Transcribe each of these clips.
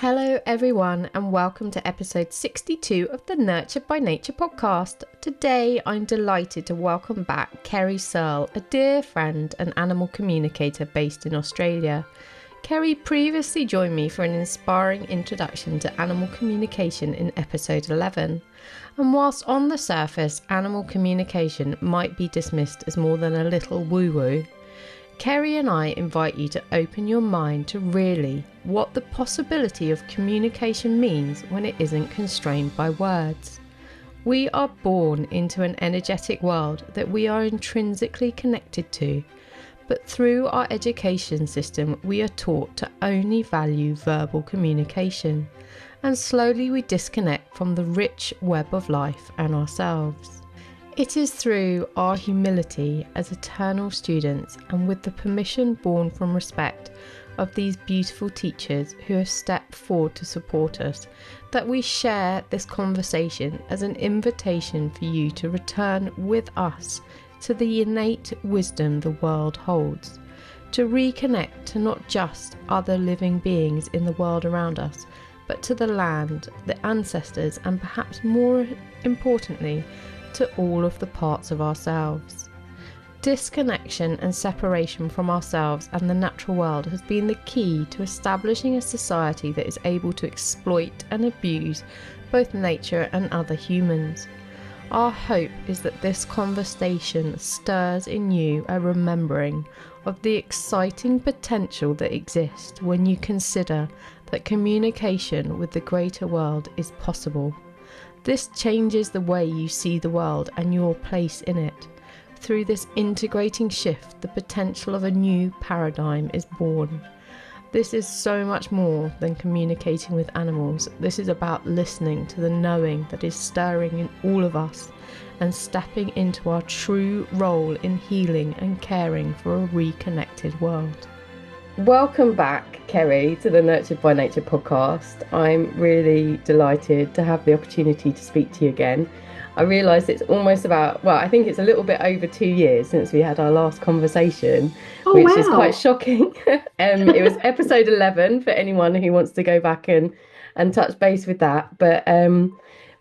Hello, everyone, and welcome to episode 62 of the Nurtured by Nature podcast. Today, I'm delighted to welcome back Kerrie Searle, a dear friend and animal communicator based in Australia. Kerrie previously joined me for an inspiring introduction to animal communication in episode 11. And whilst on the surface, animal communication might be dismissed as more than a little woo-woo, Kerrie and I invite you to open your mind to really what the possibility of communication means when it isn't constrained by words. We are born into an energetic world that we are intrinsically connected to, but through our education system we are taught to only value verbal communication, and slowly we disconnect from the rich web of life and ourselves. It is through our humility as eternal students and with the permission born from respect of these beautiful teachers who have stepped forward to support us that we share this conversation as an invitation for you to return with us to the innate wisdom the world holds, to reconnect to not just other living beings in the world around us, but to the land, the ancestors, and perhaps more importantly, to all of the parts of ourselves. Disconnection and separation from ourselves and the natural world has been the key to establishing a society that is able to exploit and abuse both nature and other humans. Our hope is that this conversation stirs in you a remembering of the exciting potential that exists when you consider that communication with the greater world is possible. This changes the way you see the world and your place in it. Through this integrating shift, the potential of a new paradigm is born. This is so much more than communicating with animals. This is about listening to the knowing that is stirring in all of us and stepping into our true role in healing and caring for a reconnected world. Welcome back, Kerrie, to the Nurtured by Nature podcast. I'm really delighted to have the opportunity to speak to you again. I realise it's almost I think it's a little bit over 2 years since we had our last conversation, which is quite shocking. It was episode 11 for anyone who wants to go back and touch base with that. But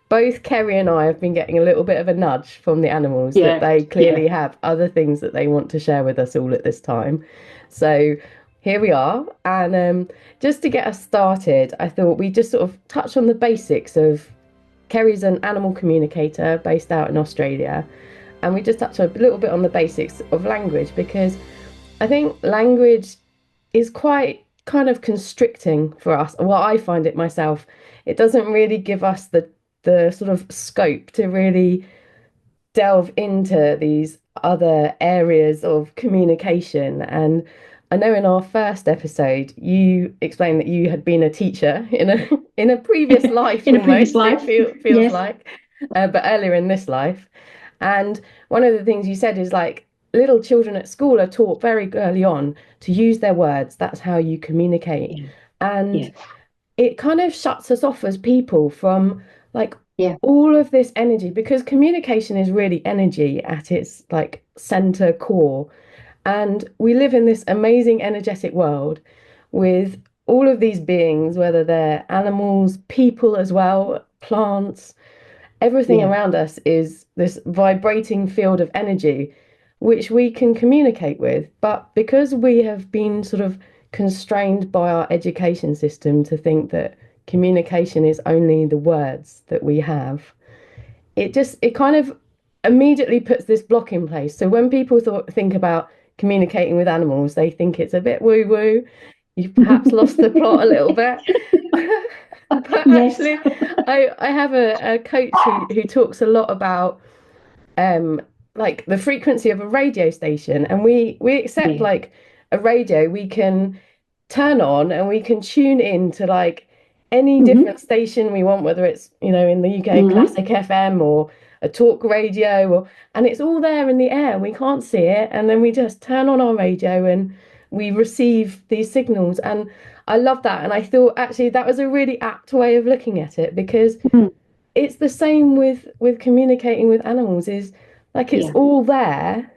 both Kerrie and I have been getting a little bit of a nudge from the animals that they clearly have other things that they want to share with us all at this time. So here we are, and just to get us started, I thought we'd just sort of touch on the basics of Kerrie's an animal communicator based out in Australia, and we just touch a little bit on the basics of language, because I think language is quite kind of constricting for us. Well, I find it myself. It doesn't really give us the sort of scope to really delve into these other areas of communication. And I know in our first episode you explained that you had been a teacher in a previous life, in a previous life. It feels Yes. like, but earlier in this life. And one of the things you said is like little children at school are taught very early on to use their words. That's how you communicate, Yeah. and Yeah. it kind of shuts us off as people from like Yeah. all of this energy, because communication is really energy at its like center core. And we live in this amazing energetic world with all of these beings, whether they're animals, people as well, plants, everything Yeah. around us is this vibrating field of energy which we can communicate with. But because we have been sort of constrained by our education system to think that communication is only the words that we have, it kind of immediately puts this block in place. So when people think about communicating with animals, they think it's a bit woo woo. You've perhaps lost the plot a little bit. But Yes. actually, I have a coach who talks a lot about um like the frequency of a radio station, and we accept Yeah. like a radio we can turn on and we can tune in to like any Mm-hmm. different station we want, whether it's, in the UK, Mm-hmm. classic FM or a talk radio, and it's all there in the air. We can't see it, and then we just turn on our radio and we receive these signals. And I love that, and I thought actually that was a really apt way of looking at it, because Mm. it's the same with communicating with animals. Is like it's Yeah. all there,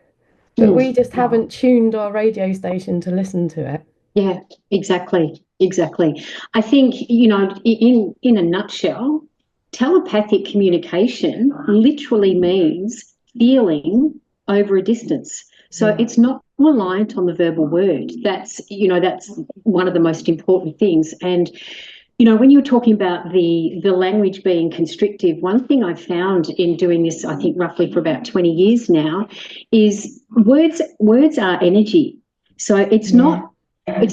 but we Mm. just haven't tuned our radio station to listen to it. Yeah. Exactly. Exactly. I think, in a nutshell, telepathic communication literally means feeling over a distance. So Yeah. it's not reliant on the verbal word. That's one of the most important things. And when you were talking about the language being constrictive, one thing I've found in doing this, I think roughly for about 20 years now, is words are energy. So Yeah. it's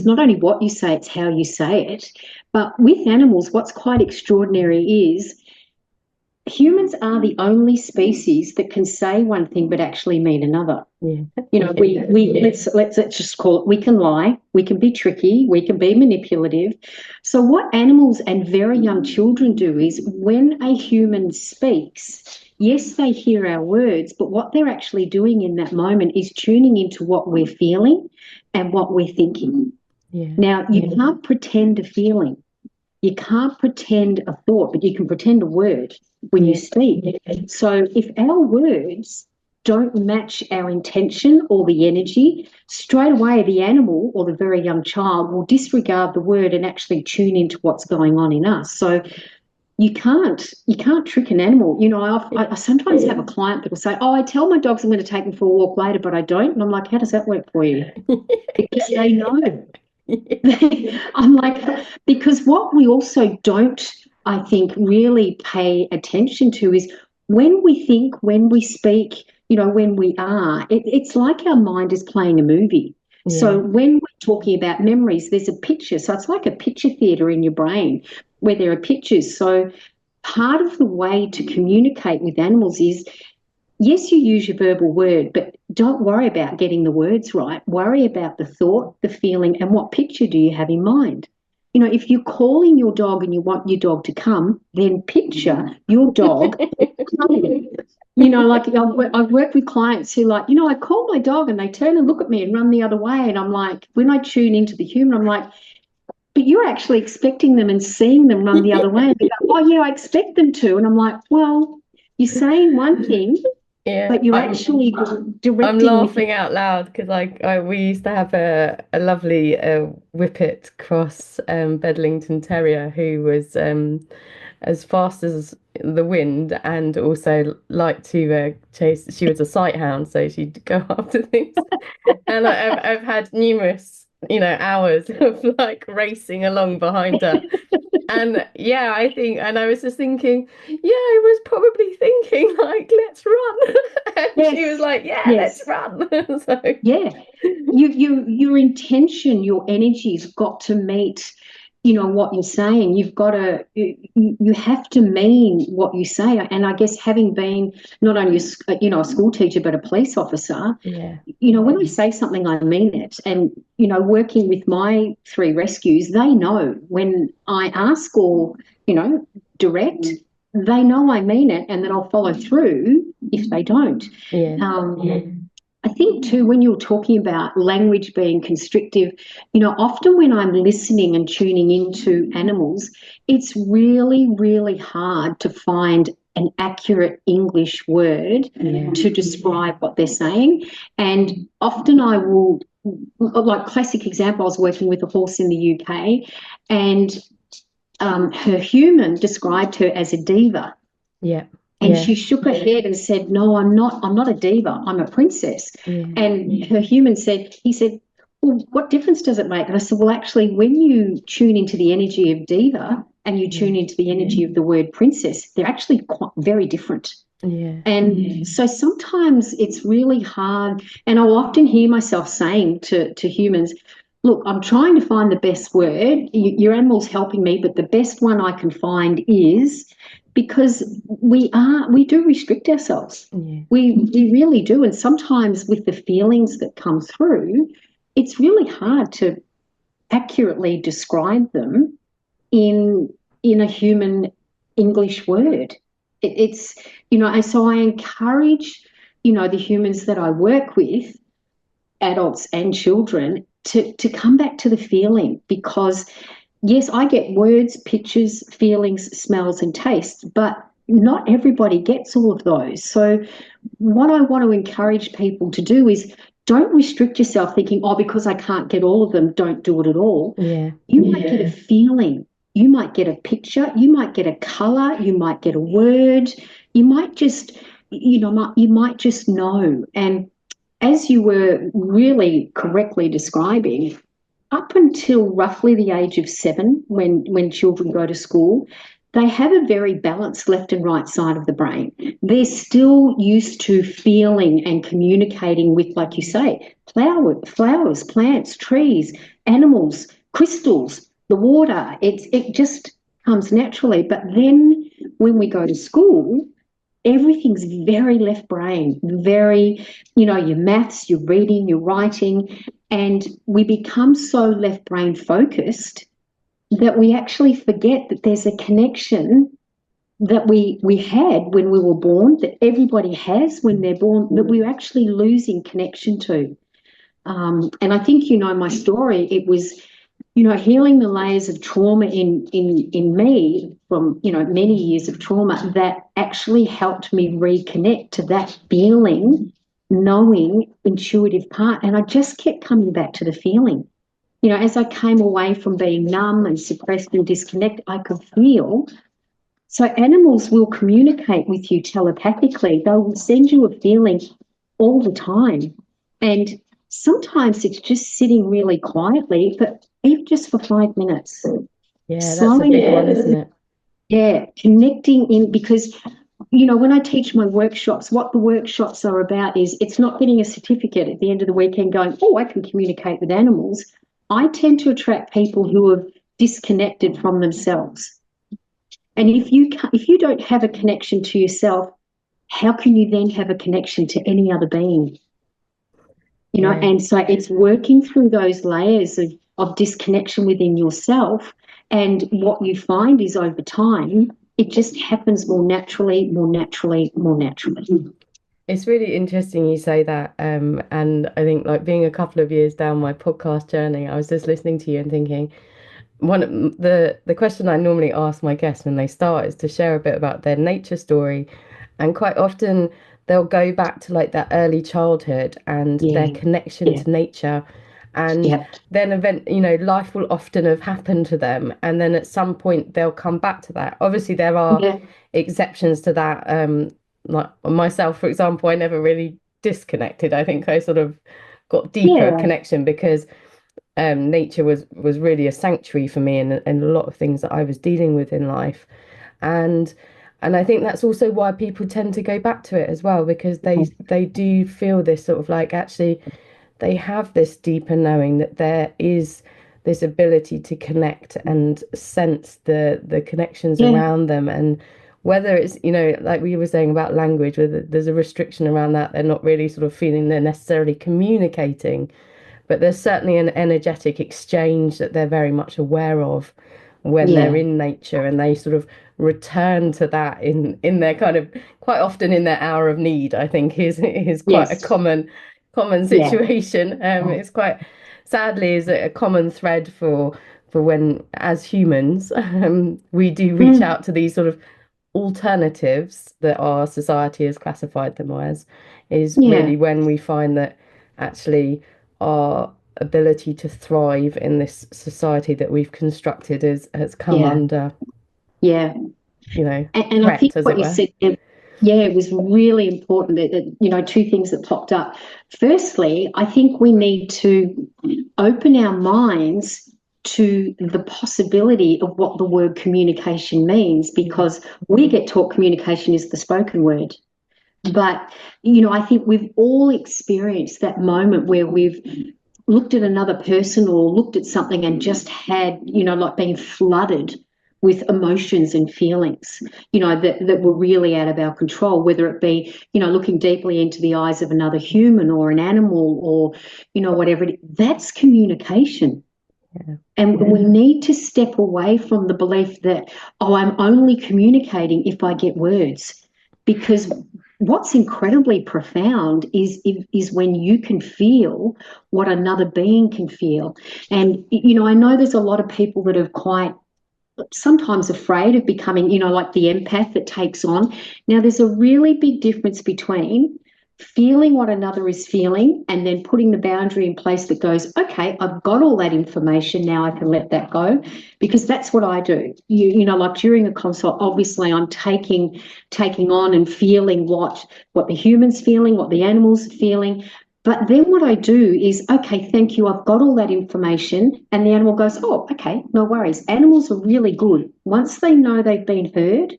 not only what you say, it's how you say it. But with animals, what's quite extraordinary is humans are the only species that can say one thing but actually mean another. Yeah. We let's just call it, we can lie, we can be tricky, we can be manipulative. So what animals and very young children do is when a human speaks, yes, they hear our words, but what they're actually doing in that moment is tuning into what we're feeling and what we're thinking. Yeah. Now, you can't pretend a feeling. You can't pretend a thought, but you can pretend a word when you Yeah. speak. So if our words don't match our intention or the energy, straight away the animal or the very young child will disregard the word and actually tune into what's going on in us. So you can't trick an animal. I sometimes have a client that will say, "Oh, I tell my dogs I'm going to take them for a walk later, but I don't." And I'm like, "How does that work for you?" Because they know. I'm like, because what we also don't, I think, really pay attention to is when we think, when we speak, when we are, it's like our mind is playing a movie. So Yeah. when we're talking about memories, there's a picture. So it's like a picture theatre in your brain where there are pictures. So part of the way to communicate with animals is, yes, you use your verbal word, but don't worry about getting the words right. Worry about the thought, the feeling, and what picture do you have in mind. If you're calling your dog and you want your dog to come, then picture your dog coming. Like I've worked with clients who, like, I call my dog and they turn and look at me and run the other way. And I'm like, when I tune into the human, I'm like, but you're actually expecting them and seeing them run the other way. And they go, "Oh, yeah, I expect them to." And I'm like, well, you're saying one thing, Yeah. but you're actually I'm directing with your. laughing out loud because we used to have a lovely Whippet cross Bedlington Terrier who was as fast as the wind and also liked to chase. She was a sight hound, so she'd go after things. And I've had numerous, hours of like racing along behind her. And yeah, and I was just thinking, yeah, I was probably thinking like, let's run. And she was Yes, like, yeah, let's yes, run. So yeah. Your intention, your energy's got to meet, what you're saying. You've got to, you have to mean what you say. And I guess having been not only a school teacher but a police officer, yeah, when I say something, I mean it. And, working with my three rescues, they know when I ask or, direct, they know I mean it and that I'll follow through if they don't. yeah, I think too, when you're talking about language being constrictive, often when I'm listening and tuning into animals, it's really, really hard to find an accurate English word yeah, to describe what they're saying. And often I will, like classic example, I was working with a horse in the UK and her human described her as a diva. yeah, And yeah, she shook her head and said, "No, I'm not a diva. I'm a princess." yeah, And her human he said, "Well, what difference does it make?" And I said, "Well, actually, when you tune into the energy of diva and you yeah, tune into the energy of the word princess, they're actually quite very different." yeah, And so sometimes it's really hard. And I'll often hear myself saying to humans, "Look, I'm trying to find the best word. Your animal's helping me, but the best one I can find is," because we do restrict ourselves. yeah, We really do. And sometimes with the feelings that come through, it's really hard to accurately describe them in a human English word. It's and so I encourage the humans that I work with, adults and children, to come back to the feeling, because yes, I get words, pictures, feelings, smells, and tastes, but not everybody gets all of those. So what I want to encourage people to do is don't restrict yourself thinking, oh, because I can't get all of them, don't do it at all. Yeah. You might get a feeling. You might get a picture. You might get a color. You might get a word. You might just, you might just know. And as you were really correctly describing, up until roughly the age of 7, when children go to school, they have a very balanced left and right side of the brain. They're still used to feeling and communicating with, like you say, flowers, plants, trees, animals, crystals, the water. It just comes naturally. But then when we go to school, everything's very left brain, very, your maths, your reading, your writing, and we become so left brain focused that we actually forget that there's a connection that we had when we were born, that everybody has when they're born, that we're actually losing connection to. And I think my story. It was healing the layers of trauma in me from many years of trauma that actually helped me reconnect to that feeling, knowing, intuitive part. And I just kept coming back to the feeling. As I came away from being numb and suppressed and disconnected, I could feel. So animals will communicate with you telepathically. They will send you a feeling all the time. And sometimes it's just sitting really quietly, but even just for 5 minutes. Yeah, that's a big one, isn't it? Yeah, connecting in, because when I teach my workshops, what the workshops are about is, it's not getting a certificate at the end of the weekend going, oh, I can communicate with animals. I tend to attract people who have disconnected from themselves. And if you don't have a connection to yourself, how can you then have a connection to any other being? And so it's working through those layers of disconnection within yourself. And what you find is, over time, it just happens more naturally, more naturally, more naturally. It's really interesting you say that. And I think, like, being a couple of years down my podcast journey, I was just listening to you and thinking, one of the question I normally ask my guests when they start is to share a bit about their nature story. And quite often they'll go back to like that early childhood and their connection to nature. And then life will often have happened to them. And then at some point they'll come back to that. Obviously, there are exceptions to that. Like myself, for example, I never really disconnected. I think I sort of got deeper connection because nature was really a sanctuary for me and a lot of things that I was dealing with in life. And I think that's also why people tend to go back to it as well, because they do feel this sort of like, actually they have this deeper knowing that there is this ability to connect and sense the connections around them. And whether it's, like we were saying about language, whether there's a restriction around that, they're not really sort of feeling they're necessarily communicating, but there's certainly an energetic exchange that they're very much aware of when they're in nature, and they sort of return to that in their kind of, quite often in their hour of need, I think is quite a common situation. It's quite, sadly, is a common thread for when, as humans, we do reach out to these sort of alternatives that our society has classified them as, is really when we find that actually our ability to thrive in this society that we've constructed has come under and threat, I think as what it you were. said, it was really important that two things that popped up. Firstly, I think we need to open our minds to the possibility of what the word communication means, because we get taught communication is the spoken word. But, I think we've all experienced that moment where we've looked at another person or looked at something and just had, like being flooded with emotions and feelings, that were really out of our control, whether it be, looking deeply into the eyes of another human or an animal or, whatever. That's communication. And we need to step away from the belief that, oh, I'm only communicating if I get words, because what's incredibly profound is when you can feel what another being can feel. And, I know there's a lot of people that are quite sometimes afraid of becoming, like the empath that takes on. Now, there's a really big difference between feeling what another is feeling, and then putting the boundary in place that goes, okay, I've got all that information, now I can let that go. Because that's what I do. Like during a consult, obviously I'm taking on and feeling what the human's feeling, what the animal's feeling. But then what I do is, okay, thank you, I've got all that information. And the animal goes, oh, okay, no worries. Animals are really good. Once they know they've been heard,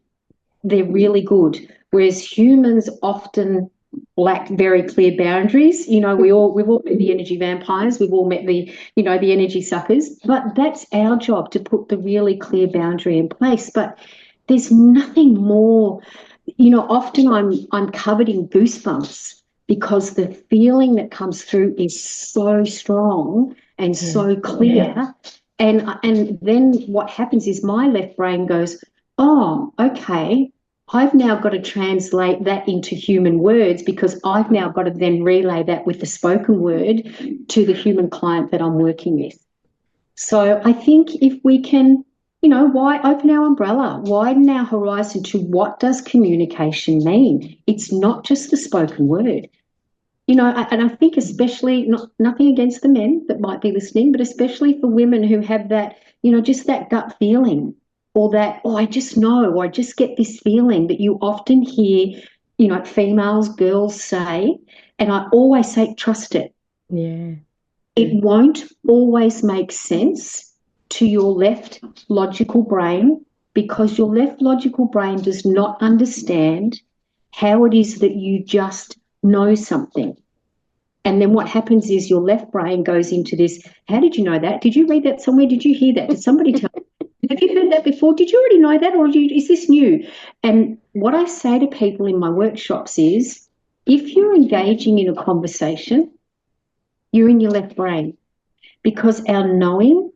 they're really good. Whereas humans often lack very clear boundaries. We've all met the energy vampires, we've all met the energy suckers, but that's our job to put the really clear boundary in place. But there's nothing more, often I'm covered in goosebumps because the feeling that comes through is so strong and so clear. And then what happens is my left brain goes, oh, okay, I've now got to translate that into human words, because I've now got to then relay that with the spoken word to the human client that I'm working with. So I think if we can, why open our umbrella, widen our horizon to what does communication mean? It's not just the spoken word. And I think especially, nothing against the men that might be listening, but especially for women who have that, just that gut feeling, or that, oh, I just know, or I just get this feeling that you often hear, females, girls say, and I always say, trust it. Yeah. It won't always make sense to your left logical brain, because your left logical brain does not understand how it is that you just know something. And then what happens is your left brain goes into this, how did you know that? Did you read that somewhere? Did you hear that? Did somebody tell you? Have you heard that before? Did you already know that, or is this new? And what I say to people in my workshops is, if you're engaging in a conversation, you're in your left brain, because our knowing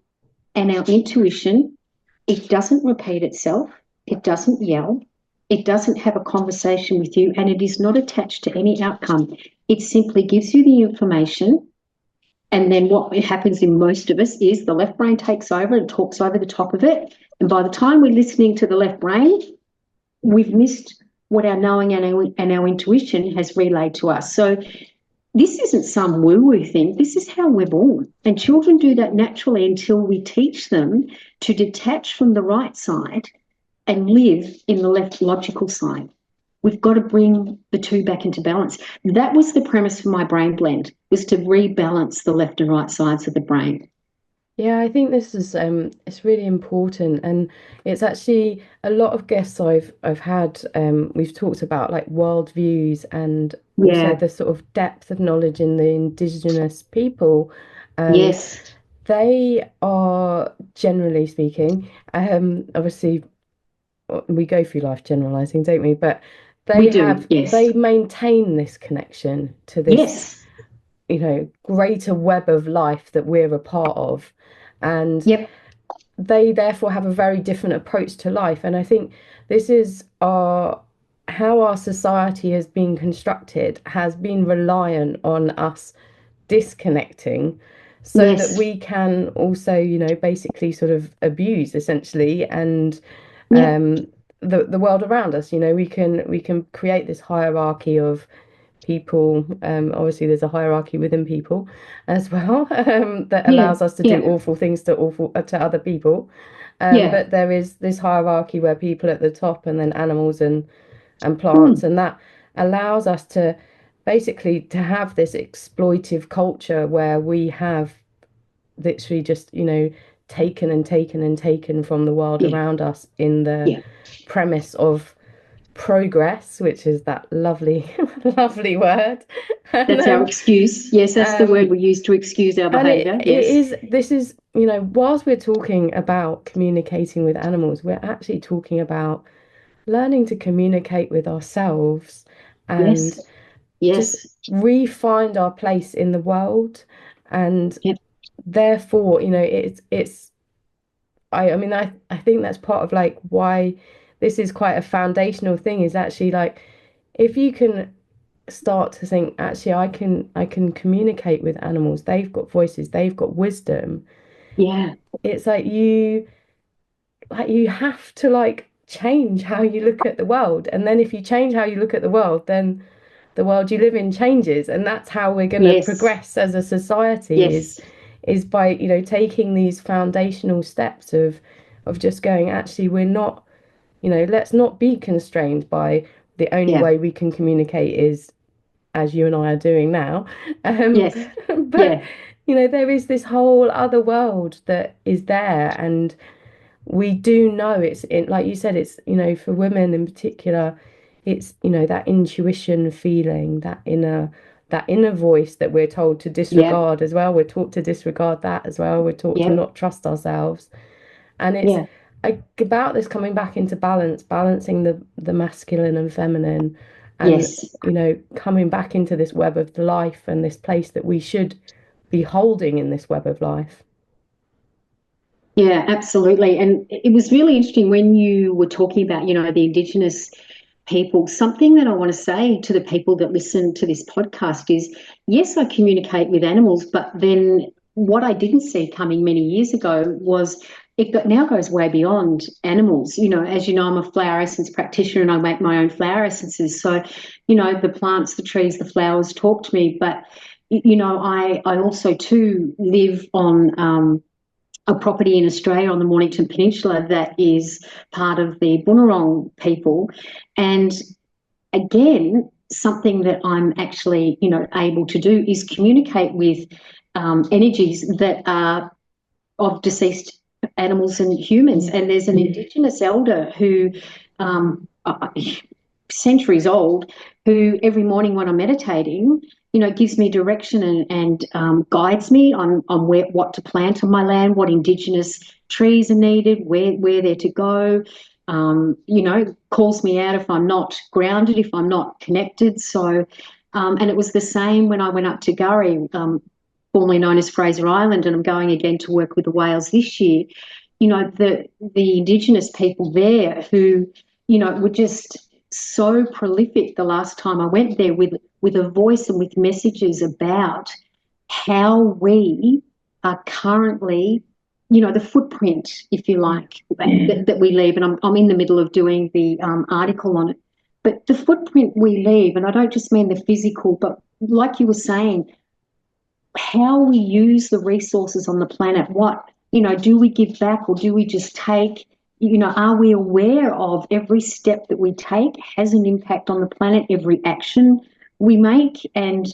and our intuition, it doesn't repeat itself, it doesn't yell, it doesn't have a conversation with you, and it is not attached to any outcome. It simply gives you the information. And then what happens in most of us is the left brain takes over and talks over the top of it. And by the time we're listening to the left brain, we've missed what our knowing and our intuition has relayed to us. So this isn't some woo-woo thing. This is how we're born. And children do that naturally until we teach them to detach from the right side and live in the left logical side. We've got to bring the two back into balance. That was the premise for my brain blend, was to rebalance the left and right sides of the brain. Yeah, I think this is it's really important, and it's actually a lot of guests I've had. We've talked about like world views and also the sort of depth of knowledge in the indigenous people, and Yes. they are, generally speaking, obviously we go through life generalizing, don't we? But We do, yes. they maintain this connection to this, Yes. greater web of life that we're a part of. And Yep. they therefore have a very different approach to life. And I think this is how our society has been constructed, has been reliant on us disconnecting so that Yes. we can also, basically sort of abuse essentially, and Yep. the world around us. We can create this hierarchy of people. Obviously, there's a hierarchy within people as well, that Yeah. allows us to do Yeah. awful things to other people. Yeah. But there is this hierarchy where people at the top, and then animals and plants, Mm. and that allows us to basically to have this exploitive culture where we have literally just, taken and taken and taken from the world Yeah. around us in the Yeah. premise of progress, which is that lovely, lovely word. And That's our excuse. Yes, that's the word um, we use to excuse our and behaviour. it Yes. is, this is, whilst we're talking about communicating with animals, we're actually talking about learning to communicate with ourselves and Yes. just Yes. re-find our place in the world. And Yep. therefore, it's I mean, I think that's part of like why this is quite a foundational thing, is actually like, if you can start to think, actually, I can communicate with animals, they've got voices, they've got wisdom. Yeah. It's like you have to like change how you look at the world, and then if you change how you look at the world, then the world you live in changes, and that's how we're going to Yes. progress as a society Yes. is by, you know, taking these foundational steps of just going, actually, we're not, you know, let's not be constrained by the only Yeah. way we can communicate is as you and I are doing now. Um, Yes. but, Yeah. you know, there is this whole other world that is there. And we do know it's in, like you said, it's, you know, for women in particular, it's, you know, that intuition feeling, that inner voice that we're told to Yeah. disregard as well. We're taught to disregard that as well. We're taught to Yeah. not trust ourselves. And it's Yeah. about this coming back into balance, balancing the masculine and feminine, and, Yes. you know, coming back into this web of life and this place that we should be holding in this web of life. Yeah, absolutely. And it was really interesting when you were talking about, the Indigenous people. Something that I want to say to the people that listen to this podcast is, yes, I communicate with animals, but then what I didn't see coming many years ago was now goes way beyond animals. As you know, I'm a flower essence practitioner and I make my own flower essences. So, the plants, the trees, the flowers talk to me. But, I also too live on a property in Australia on the Mornington Peninsula that is part of the Bunurong people. And again, something that I'm actually, able to do is communicate with energies that are of deceased animals and humans. And there's an Indigenous elder who, centuries old, who every morning when I'm meditating, gives me direction and guides me on what to plant on my land, what Indigenous trees are needed, where they're to go. Calls me out if I'm not grounded, if I'm not connected. So, and it was the same when I went up to Kurrie, formerly known as Fraser Island, and I'm going again to work with the whales this year. The Indigenous people there who, were just so prolific the last time I went there with a voice and with messages about how we are currently, the footprint, if you like, that we leave. And I'm in the middle of doing the article on it. But the footprint we leave, and I don't just mean the physical, but like you were saying, how we use the resources on the planet. Do we give back or do we just take? Are we aware of every step that we take has an impact on the planet, every action we make? And,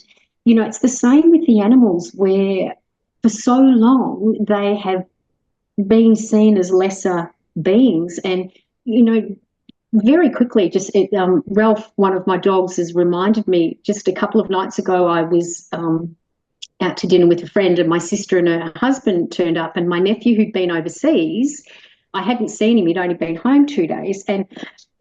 it's the same with the animals where for so long they have been seen as lesser beings. And, very quickly, Ralph, one of my dogs, has reminded me just a couple of nights ago, I was out to dinner with a friend and my sister and her husband turned up, and my nephew who'd been overseas, I hadn't seen him, he'd only been home 2 days, and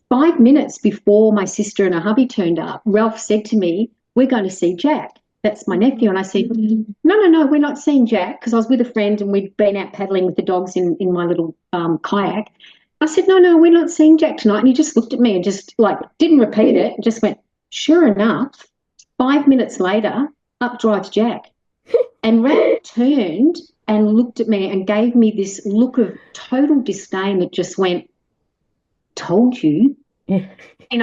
5 minutes before my sister and her hubby turned up, Ralph said to me, "We're going to see Jack." That's my nephew. And I said, no, we're not seeing Jack, because I was with a friend and we'd been out paddling with the dogs in my little kayak. I said, no, we're not seeing Jack tonight. And he just looked at me and just didn't repeat it, just went, sure enough, 5 minutes later, up drives Jack. And Rat turned and looked at me and gave me this look of total disdain that just went, told you. Yeah. And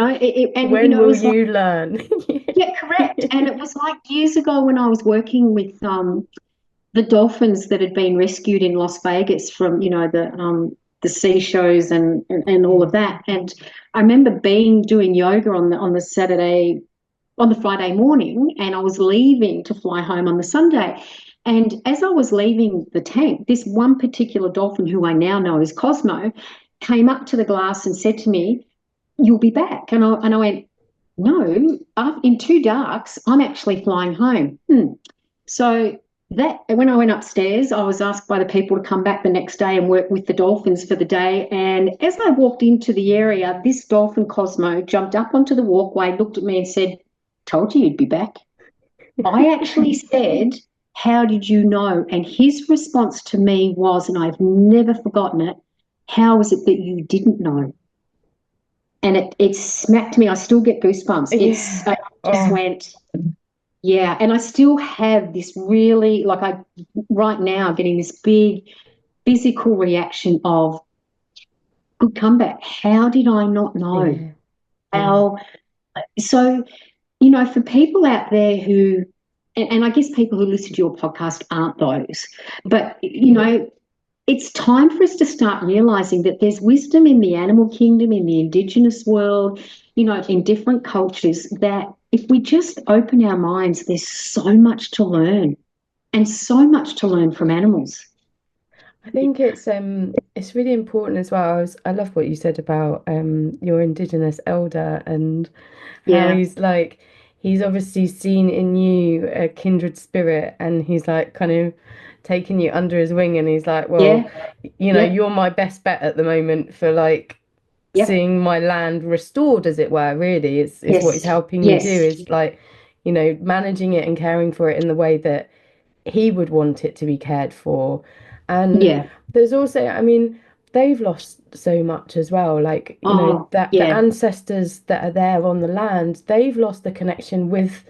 when it will was you learn? yeah, correct. And it was like years ago when I was working with the dolphins that had been rescued in Las Vegas from, the sea shows and all of that. And I remember doing yoga on the Friday morning, and I was leaving to fly home on the Sunday. And as I was leaving the tank, this one particular dolphin, who I now know as Cosmo, came up to the glass and said to me, "You'll be back." And I went, "No, in 2 darks, I'm actually flying home." So that when I went upstairs, I was asked by the people to come back the next day and work with the dolphins for the day. And as I walked into the area, this dolphin, Cosmo, jumped up onto the walkway, looked at me and said, "Told you you'd be back." I actually said, "How did you know?" And his response to me was, and I've never forgotten it, "How is it that you didn't know?" And it smacked me. I still get goosebumps. I just went, yeah. And I still have this really, right now, getting this big physical reaction of, good comeback. How did I not know? Yeah. How? So you know, for people out there who, and I guess people who listen to your podcast aren't those, but, you know, it's time for us to start realizing that there's wisdom in the animal kingdom, in the indigenous world, you know, in different cultures, that if we just open our minds, there's so much to learn and so much to learn from animals. I think it's really important as well. I love what you said about your Indigenous elder and how Yeah, he's like he's obviously seen in you a kindred spirit, and he's like kind of taken you under his wing, and he's like, well, yeah, you know, yep, you're my best bet at the moment for like yep, seeing my land restored, as it were. Really, is what he's yes, helping you do, yes, is like, you know, managing it and caring for it in the way that he would want it to be cared for. And yeah, there's also, I mean, they've lost so much as well. Like, you know, oh, that the yeah, ancestors that are there on the land, they've lost the connection with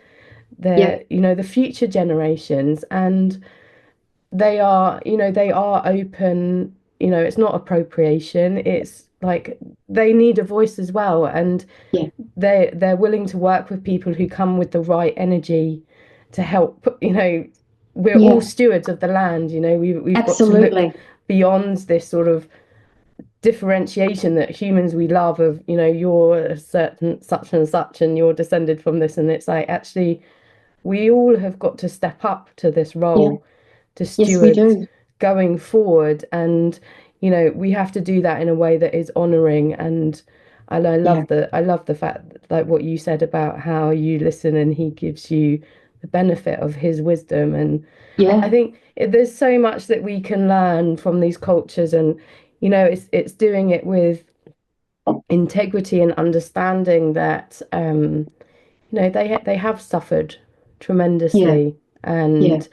their, yep, you know, the future generations. And they are, you know, they are open, you know, it's not appropriation. It's like they need a voice as well. And yeah, they're willing to work with people who come with the right energy to help. You know, we're all yeah, stewards of the land. You know, we've got to look absolutely, beyond this sort of differentiation that humans we love of, you know, you're a certain such and such and you're descended from this, and it's like actually we all have got to step up to this yeah, role to yes, we steward do, going forward. And you know, we have to do that in a way that is honoring. And yeah, I love the fact that, like what you said about how you listen and he gives you the benefit of his wisdom. And I yeah, think there's so much that we can learn from these cultures. And you know, it's doing it with integrity and understanding that you know, they have suffered yeah, tremendously. yeah, And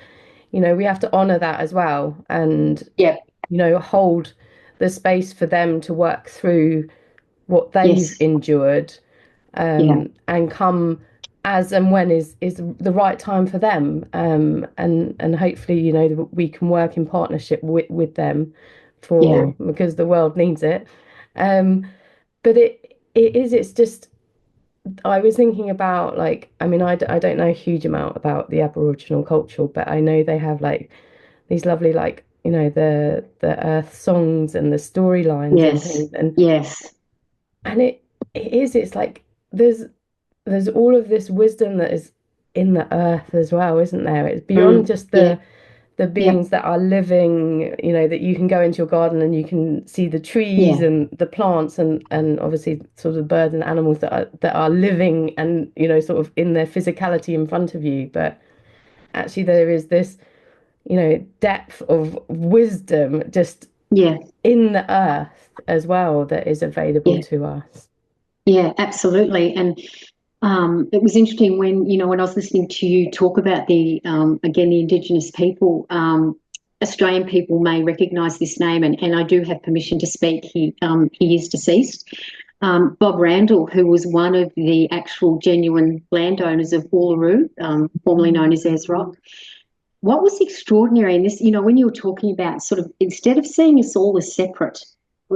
you know, we have to honor that as well, and yeah, you know, hold the space for them to work through what they've yes, endured, yeah, and come as and when is the right time for them. And hopefully, you know, we can work in partnership with them yeah, for because the world needs it. um but it's just, I was thinking about, like, I mean, I don't know a huge amount about the Aboriginal culture, but I know they have like these lovely, like, you know, the earth songs and the storylines and yes, things. And it's like there's there's all of this wisdom that is in the earth as well, isn't there? It's beyond mm, just yeah, the yeah, beings that are living, you know, that you can go into your garden and you can see the trees yeah, and the plants and obviously sort of birds and animals that are living and, you know, sort of in their physicality in front of you. But actually there is this, you know, depth of wisdom just yeah, in the earth as well that is available yeah, to us. yeah, absolutely. And it was interesting when, you know, when I was listening to you talk about the, again, the Indigenous people, Australian people may recognise this name, and I do have permission to speak. He is deceased. Bob Randall, who was one of the actual genuine landowners of Uluru, formerly known as Ezrock. What was extraordinary in this, you know, when you were talking about sort of instead of seeing us all as separate,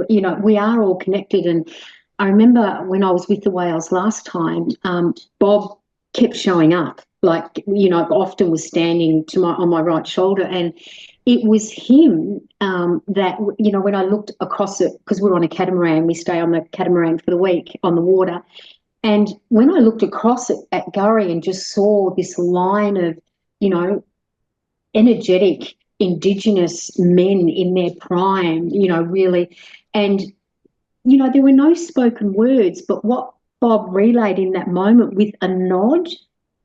you know, we are all connected. And I remember when I was with the whales last time, Bob kept showing up. Like, you know, often was standing to my on my right shoulder, and it was him that, you know, when I looked across it, because we're on a catamaran, we stay on the catamaran for the week on the water, and when I looked across at Gurry and just saw this line of, you know, energetic Indigenous men in their prime, you know, really. And, you know, there were no spoken words, but what Bob relayed in that moment with a nod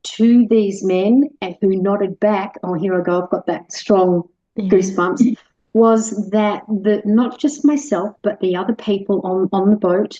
to these men and who nodded back, oh, here I go, I've got that strong Yeah. goosebumps, was that not just myself, but the other people on the boat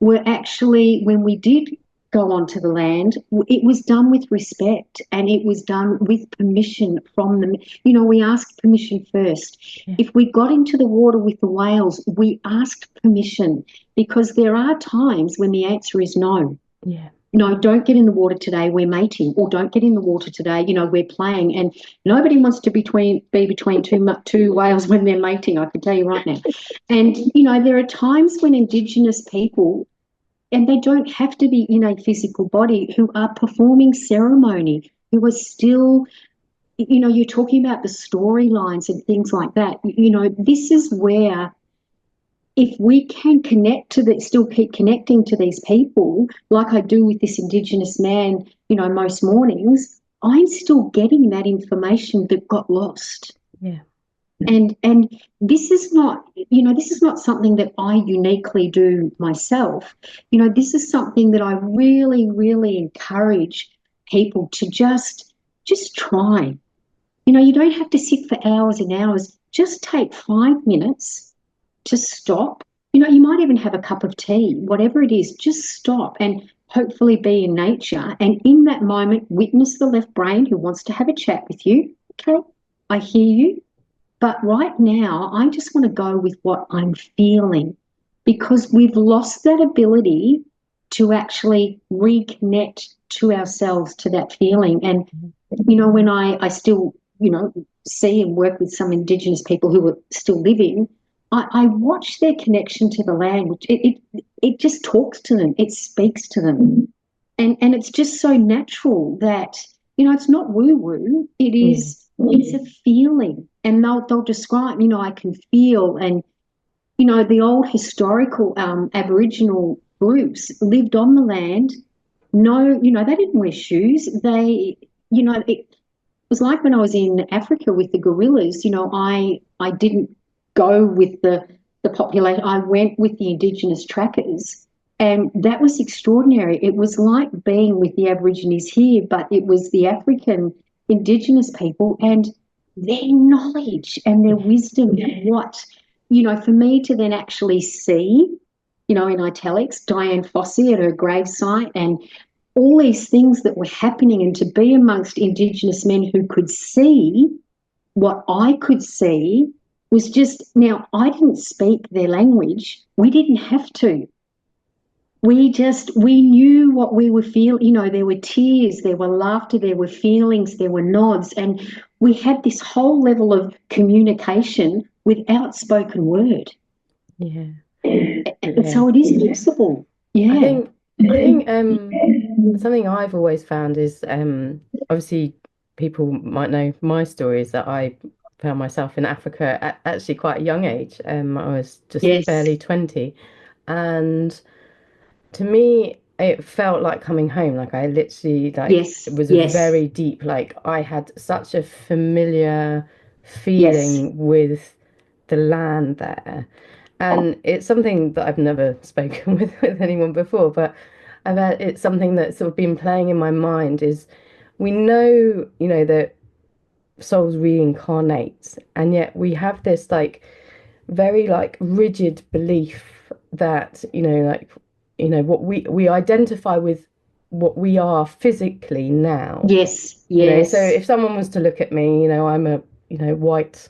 were actually, when we did go onto the land, it was done with respect and it was done with permission from them. You know, we asked permission first. Yeah. If we got into the water with the whales, we asked permission, because there are times when the answer is no. Yeah. No, don't get in the water today, we're mating, or don't get in the water today, you know, we're playing. And nobody wants to be between two whales when they're mating, I can tell you right now. And, you know, there are times when Indigenous people and they don't have to be in a physical body, who are performing ceremony, who are still, you're talking about the storylines and things like that. This is where, if we can connect to that, still keep connecting to these people, like I do with this Indigenous man, most mornings, I'm still getting that information that got lost. Yeah. And this is not something that I uniquely do myself. This is something that I really, really encourage people to just try. You don't have to sit for hours and hours. Just take 5 minutes to stop. You might even have a cup of tea, whatever it is, just stop and hopefully be in nature. And in that moment, witness the left brain who wants to have a chat with you. Okay, I hear you. But right now, I just want to go with what I'm feeling, because we've lost that ability to actually reconnect to ourselves, to that feeling. And, when I still, see and work with some Indigenous people who are still living, I watch their connection to the land. It just talks to them. It speaks to them. And it's just so natural that, it's not woo-woo. It's a feeling. And they'll describe, I can feel. And, the old historical Aboriginal groups lived on the land. No, they didn't wear shoes. It was like when I was in Africa with the gorillas, I didn't go with the population. I went with the Indigenous trackers, and that was extraordinary. It was like being with the Aborigines here, but it was the African Indigenous people and their knowledge and their wisdom, and what, for me to then actually see, in italics, Diane Fossey at her gravesite, and all these things that were happening, and to be amongst Indigenous men who could see what I could see was just, now I didn't speak their language. We didn't have to. We knew what we were feeling. There were tears, there were laughter, there were feelings, there were nods. And we had this whole level of communication without spoken word. Yeah. And so it is possible. Yeah. I think something I've always found is obviously people might know my story is that I found myself in Africa at actually quite a young age. I was just Yes. barely 20, and to me it felt like coming home. Like I literally like it Yes. was a Yes. very deep, like I had such a familiar Yes. feeling with the land there. And it's something that I've never spoken with anyone before, but I've had, it's something that's sort of been playing in my mind is we know, that souls reincarnate, and yet we have this like very like rigid belief that, like, what we identify with what we are physically now. Yes. So Yes. if someone was to look at me, I'm a, white,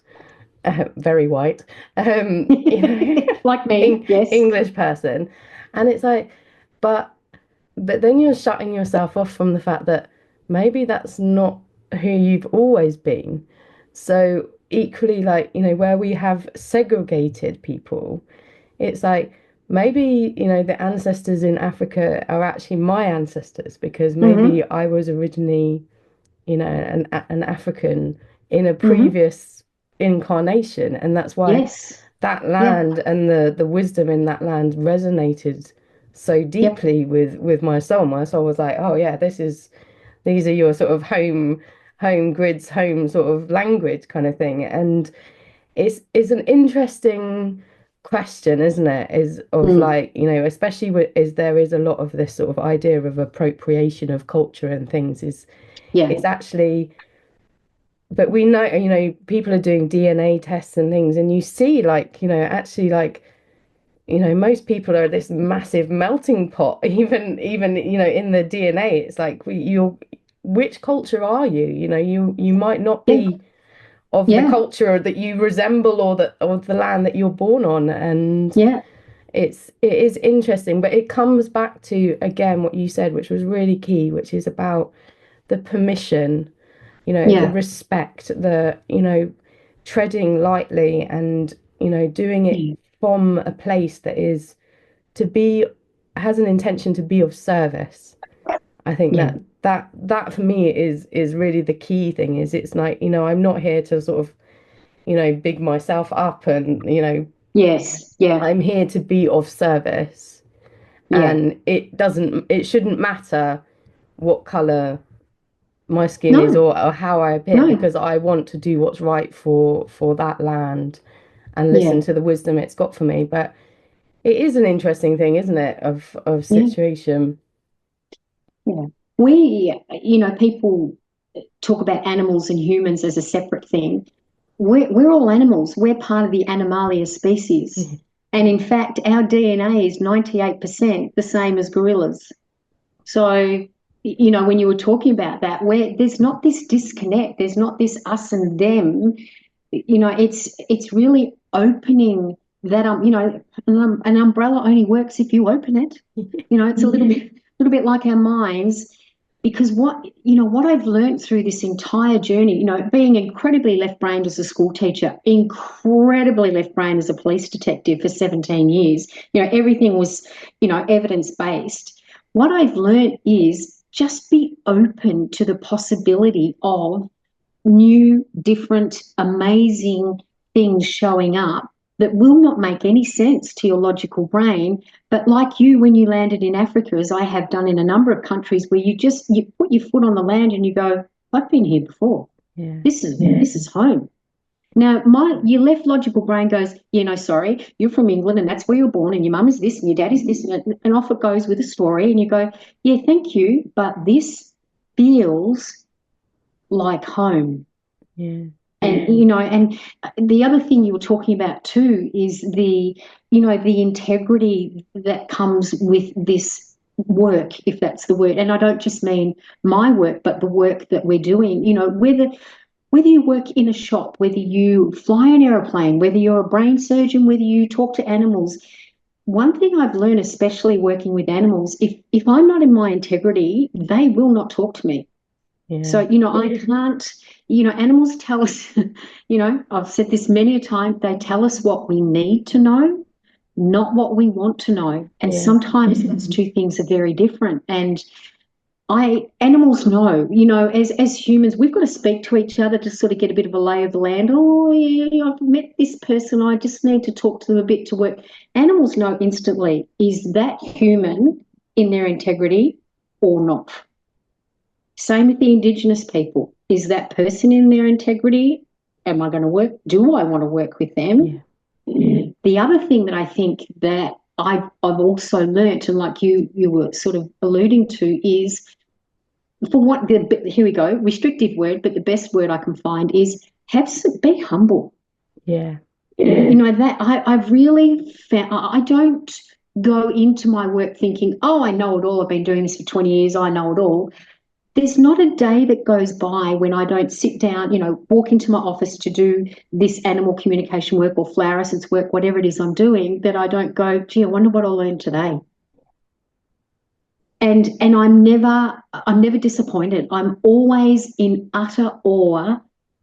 very white, Like me. Yes. English person, and it's like, but then you're shutting yourself off from the fact that maybe that's not who you've always been. So equally, like, where we have segregated people, it's like maybe, the ancestors in Africa are actually my ancestors because Mm-hmm. maybe I was originally, an African in a Mm-hmm. previous incarnation, and that's why Yes. that Yeah. land and the wisdom in that land resonated so Yep. deeply with my soul. My soul was like, oh yeah, these are your sort of home grids, home sort of language kind of thing. And it's an interesting question, isn't it? Is of Mm. like, especially with is there is a lot of this sort of idea of appropriation of culture and things is Yeah. it's actually, but we know, people are doing DNA tests and things, and you see like, actually like, most people are this massive melting pot, even, in the DNA. It's like you're, which culture are you? You might not Yeah. be of the Yeah. culture that you resemble or the land that you're born on. And Yeah. it is interesting, but it comes back to again what you said, which was really key, which is about the permission, the Yeah. respect, the, treading lightly and, doing it Mm. from a place that is to be has an intention to be of service. I think Yeah. that for me is really the key thing. Is it's like, I'm not here to sort of, big myself up, and Yes. Yeah. I'm here to be of service. Yeah. And it shouldn't matter what color my skin is, No. or how I appear, No. because I want to do what's right for that land and listen Yeah. to the wisdom it's got for me. But it is an interesting thing, isn't it, of Yeah. situation. Yeah. People talk about animals and humans as a separate thing. We're all animals. We're part of the Animalia species. Mhm. And in fact, our DNA is 98% the same as gorillas. So, when you were talking about that, where there's not this disconnect, there's not this us and them, it's really opening that, an umbrella only works if you open it. It's a little bit like our minds, because what I've learned through this entire journey, being incredibly left-brained as a school teacher, incredibly left-brained as a police detective for 17 years, everything was, evidence-based. What I've learned is just be open to the possibility of new, different, amazing things showing up that will not make any sense to your logical brain. But like you, when you landed in Africa, as I have done in a number of countries, where you put your foot on the land and you go, I've been here before. Yeah. This is home. Now, your left logical brain goes, sorry, you're from England and that's where you're born, and your mum is this and your dad is this, and off it goes with a story. And you go, yeah, thank you, but this feels like home. Yeah. And the other thing you were talking about too is the integrity that comes with this work, if that's the word. And I don't just mean my work, but the work that we're doing. Whether you work in a shop, whether you fly an aeroplane, whether you're a brain surgeon, whether you talk to animals. One thing I've learned, especially working with animals, if I'm not in my integrity, they will not talk to me. So, Yeah. I can't, animals tell us, I've said this many a time, they tell us what we need to know, not what we want to know. And Yeah. sometimes those two things are very different. And animals know, as humans, we've got to speak to each other to sort of get a bit of a lay of the land. Oh, yeah, I've met this person. I just need to talk to them a bit to work. Animals know instantly, is that human in their integrity or not? Same with the Indigenous people. Is that person in their integrity? Am I going to work? Do I want to work with them? Yeah. The other thing that I think that I've also learnt, and like you were sort of alluding to, is for what here we go, restrictive word, but the best word I can find is be humble. Yeah. That I've really found I don't go into my work thinking, oh, I know it all. I've been doing this for 20 years. I know it all. There's not a day that goes by when I don't sit down, walk into my office to do this animal communication work or flower essence work, whatever it is I'm doing, that I don't go, gee, I wonder what I'll learn today. And I'm never disappointed. I'm always in utter awe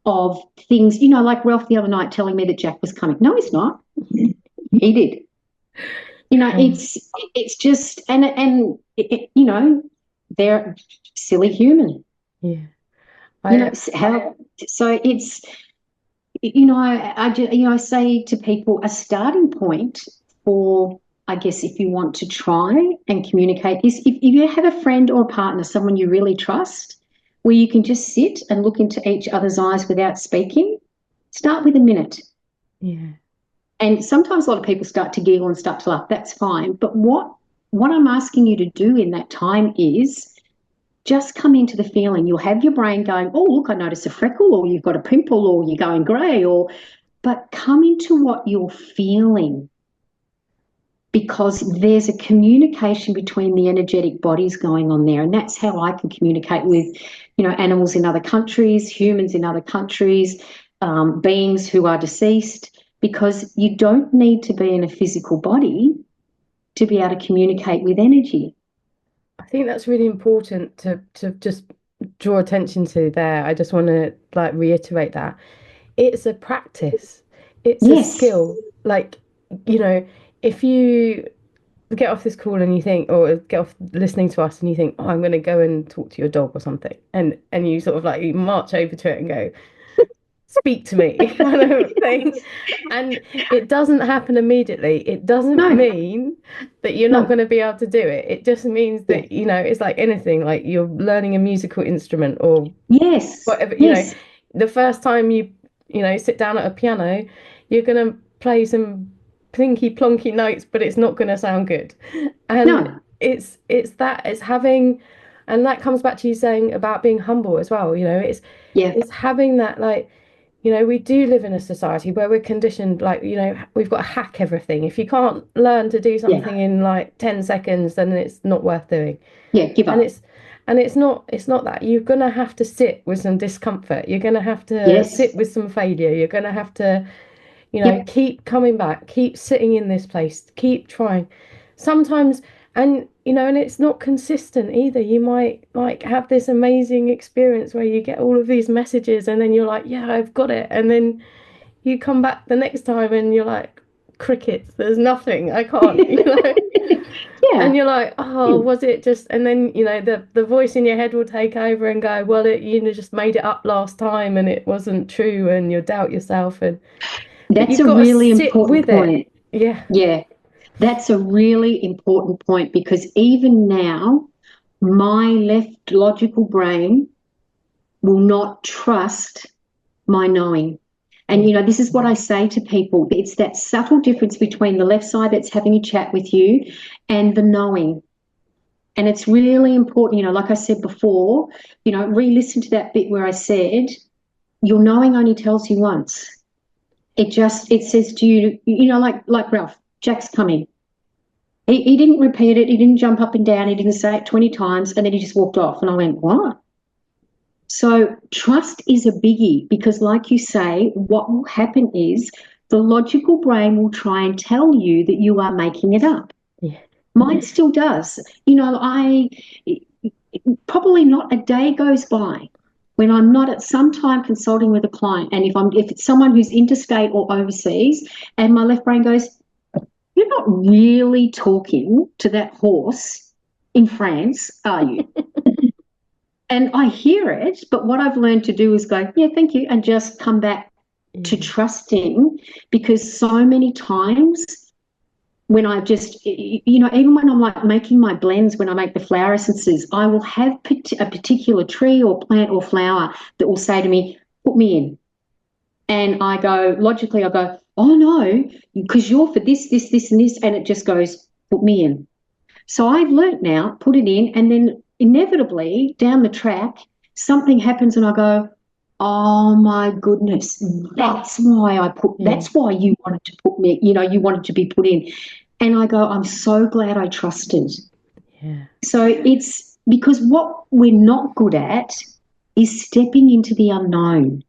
of things, like Ralph the other night telling me that Jack was coming. No, he's not. He did. Um, It's just, they're silly human. yeah. You know I how so it's I say to people, a starting point for, I guess, if you want to try and communicate, is if you have a friend or a partner, someone you really trust, where you can just sit and look into each other's eyes without speaking. Start with a minute. Yeah. And sometimes a lot of people start to giggle and start to laugh. That's fine. But what I'm asking you to do in that time is just come into the feeling. You'll have your brain going, oh, look, I notice a freckle, or you've got a pimple, or you're going grey, but come into what you're feeling, because there's a communication between the energetic bodies going on there. And that's how I can communicate with, animals in other countries, humans in other countries, beings who are deceased, because you don't need to be in a physical body to be able to communicate with energy. I think that's really important to just draw attention to there. I just want to like reiterate that. It's a practice. It's a Yes. skill. Like, you know, if you get off this call and you think, or get off listening to us and you think, oh, I'm going to go and talk to your dog or something, and you sort of like you march over to it and go, speak to me, kind of thing. And it doesn't happen immediately. It doesn't No, mean that you're not no. going to be able to do it. It just means Yeah. that, it's like anything, like you're learning a musical instrument or Yes. whatever, Yes. the first time you sit down at a piano, you're going to play some plinky plonky notes, but it's not going to sound good. And No. it's having, and that comes back to you saying about being humble as well. Yeah. It's having that, like, we do live in a society where we're conditioned, like, we've got to hack everything. If you can't learn to do something Yeah. in like 10 seconds, then it's not worth doing. Yeah. Give And up. it's not that. You're gonna have to sit with some discomfort. You're gonna have to sit Yes. with some failure. You're gonna have to, Yep. keep coming back, keep sitting in this place, keep trying. Sometimes, and it's not consistent either. You might like have this amazing experience where you get all of these messages and then you're like, yeah, I've got it. And then you come back the next time and you're like, crickets, there's nothing. I can't, Yeah. and you're like, oh, Yeah. was it just? And then the voice in your head will take over and go, well, just made it up last time and it wasn't true, and you'll doubt yourself. But That's you've a got to really sit important with it. point. Yeah. Yeah. That's a really important point because even now, my left logical brain will not trust my knowing. And, Yeah. this is what I say to people. It's that subtle difference between the left side that's having a chat with you and the knowing. And it's really important, like I said before, re-listen to that bit where I said, your knowing only tells you once. It says to you, like Ralph, Jack's coming. He didn't repeat it. He didn't jump up and down. He didn't say it 20 times and then he just walked off. And I went, what? So trust is a biggie because, like you say, what will happen is the logical brain will try and tell you that you are making it up. Yeah. Mine still does. I probably not a day goes by when I'm not at some time consulting with a client, and if it's someone who's interstate or overseas, and my left brain goes, "You're not really talking to that horse in France, are you?" And I hear it, but what I've learned to do is go, yeah, thank you, and just come back to Yeah. trusting, because so many times when I just, even when I'm like making my blends, when I make the flower essences, I will have a particular tree or plant or flower that will say to me, put me in. And I go, logically, I go, oh no, because you're for this, this, this, and this. And it just goes, put me in. So I've learnt now, put it in, and then inevitably down the track, something happens and I go, oh my goodness, that's why Yeah. that's why you wanted to put me, you wanted to be put in. And I go, I'm so glad I trusted. Yeah. So it's because what we're not good at is stepping into the unknown.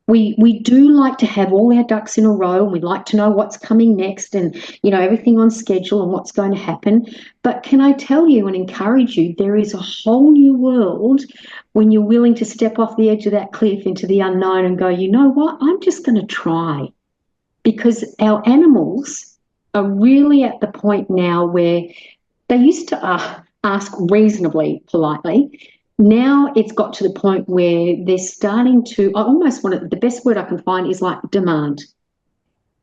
We do like to have all our ducks in a row, and we like to know what's coming next and everything on schedule and what's going to happen. But can I tell you and encourage you, there is a whole new world when you're willing to step off the edge of that cliff into the unknown and go, you know what, I'm just going to try. Because our animals are really at the point now where they used to ask reasonably politely. Now it's got to the point where they're starting to, I almost want to, the best word I can find is like demand,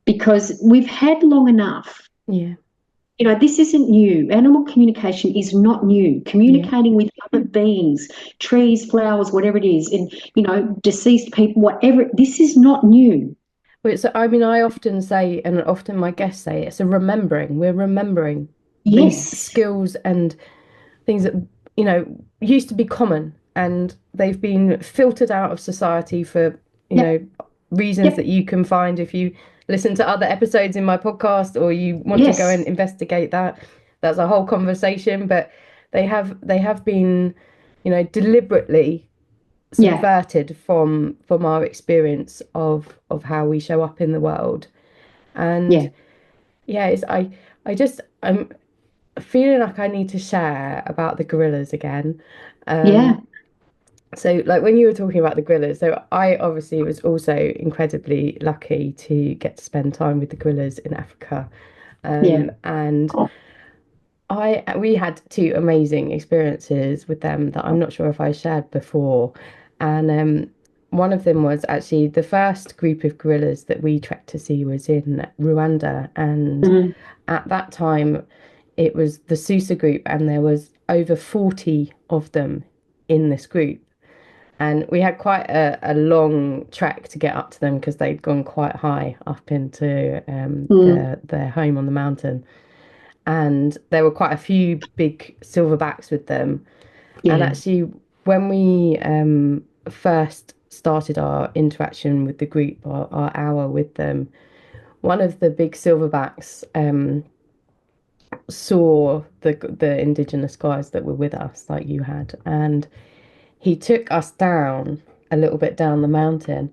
because we've had long enough. Yeah. This isn't new. Animal communication is not new. Yeah. Communicating with other beings, trees, flowers, whatever it is, and, deceased people, whatever, this is not new. I mean, I often say, and often my guests say, it's a remembering. We're remembering these Yes. skills and things that, used to be common, and they've been filtered out of society for, Yep. reasons that Yep. you can find if you listen to other episodes in my podcast or you want to go and Yes. investigate that. That's a whole conversation, but they have been, deliberately Yeah. subverted from our experience of how we show up in the world. And Yeah. yeah, I'm feeling like I need to share about the gorillas again. Yeah. So like when you were talking about the gorillas, so I obviously was also incredibly lucky to get to spend time with the gorillas in Africa. Yeah. And we had two amazing experiences with them that I'm not sure if I shared before. And one of them was actually the first group of gorillas that we trekked to see was in Rwanda. And Mm. at that time, it was the Susa group, and there was over 40 of them in this group. And we had quite a long trek to get up to them because they'd gone quite high up into Mm. their home on the mountain. And there were quite a few big silverbacks with them. And Yeah. actually, when we first started our interaction with the group, our hour with them, one of the big silverbacks saw the indigenous guys that were with us, like you had, and he took us down a little bit down the mountain,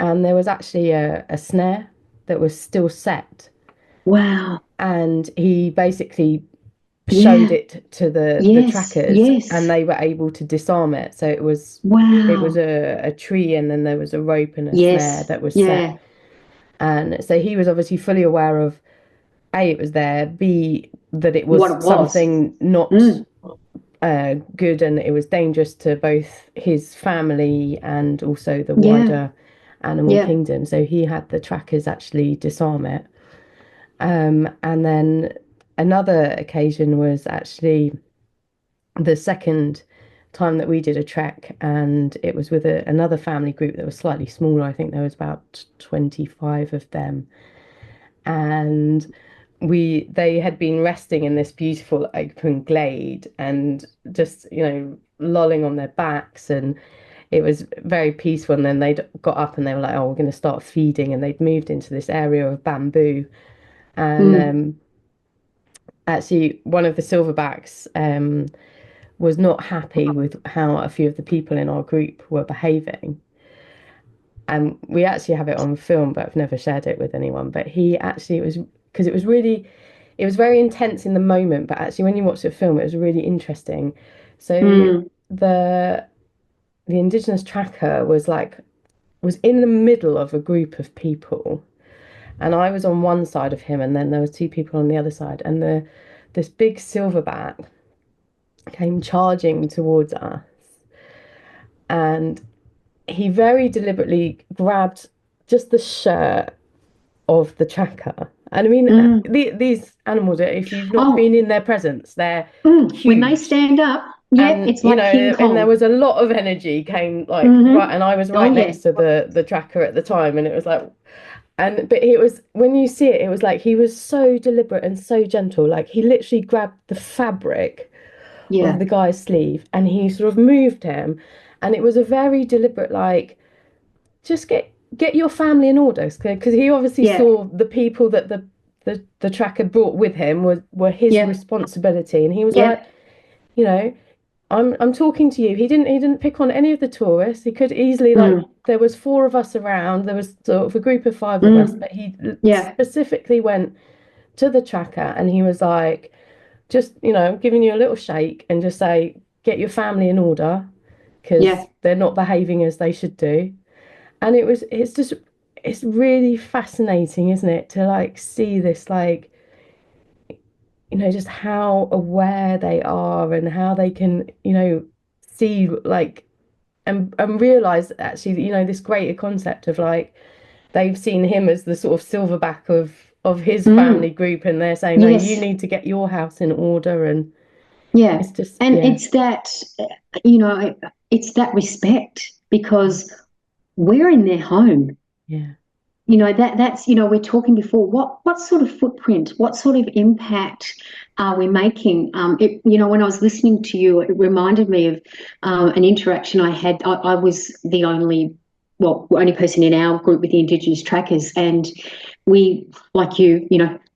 and there was actually a snare that was still set, Wow. and he basically showed Yeah. it to the Yes. trackers, and Yes. they were able to disarm it. So it was Wow. a tree, and then there was a rope and a snare Yes. that was set. Yeah. And so he was obviously fully aware of A, it was there, B, that it What was it was. something not Mm. good, and it was dangerous to both his family and also the Yeah. wider animal Yeah. kingdom. So he had the trackers actually disarm it. And then another occasion was actually the second time that we did a trek, and it was with another family group that was slightly smaller. I think there was about 25 of them, and they had been resting in this beautiful open glade and just lolling on their backs, and it was very peaceful. And then they'd got up and they were like, oh, we're going to start feeding, and they'd moved into this area of bamboo. And Mm. actually one of the silverbacks was not happy with how a few of the people in our group were behaving. And we actually have it on film, but I've never shared it with anyone. But he actually, it was because it was very intense in the moment, but actually when you watch the film, it was really interesting. So Mm. the the indigenous tracker was in the middle of a group of people, and I was on one side of him, and then there was two people on the other side, and this big silverback came charging towards us, and he very deliberately grabbed just the shirt of the tracker. And I mean, Mm. these animals, if you've not been Oh, in their presence, they're when they huge. stand up, yeah, And it's like King and there Kong. was a lot of energy came like right, Mm-hmm. and I was Oh, right yeah. next to the tracker at the time, and it was like, and but it was when you see it, it was like he was so deliberate and so gentle. Like he literally grabbed the fabric of Yeah. the guy's sleeve and he sort of moved him, and it was a very deliberate, like, just get your family in order, because he obviously Yeah. saw the people that the tracker brought with him were his Yeah. responsibility, and he was Yeah. like, you know, I'm talking to you. He didn't pick on any of the tourists. He could easily, like, Mm. there was four of us around. There was sort of a group of five of us, Mm. but he Yeah. specifically went to the tracker and he was like, just, giving you a little shake and just say, get your family in order Yeah. because they're not behaving as they should do. And it's really fascinating, isn't it, to like see this, like, just how aware they are and how they can, see, like, and realize actually, this greater concept of like they've seen him as the sort of silverback of his family Mm. group, and they're saying, no, you Yes. need to get your house in order. And Yeah. it's just, And yeah, it's that, you know, it's that respect because we're in their home. yeah, That's we're talking before, what sort of footprint, what sort of impact are we making? When I was listening to you, it reminded me of an interaction I had. I was the only person in our group with the Indigenous trackers, and we, like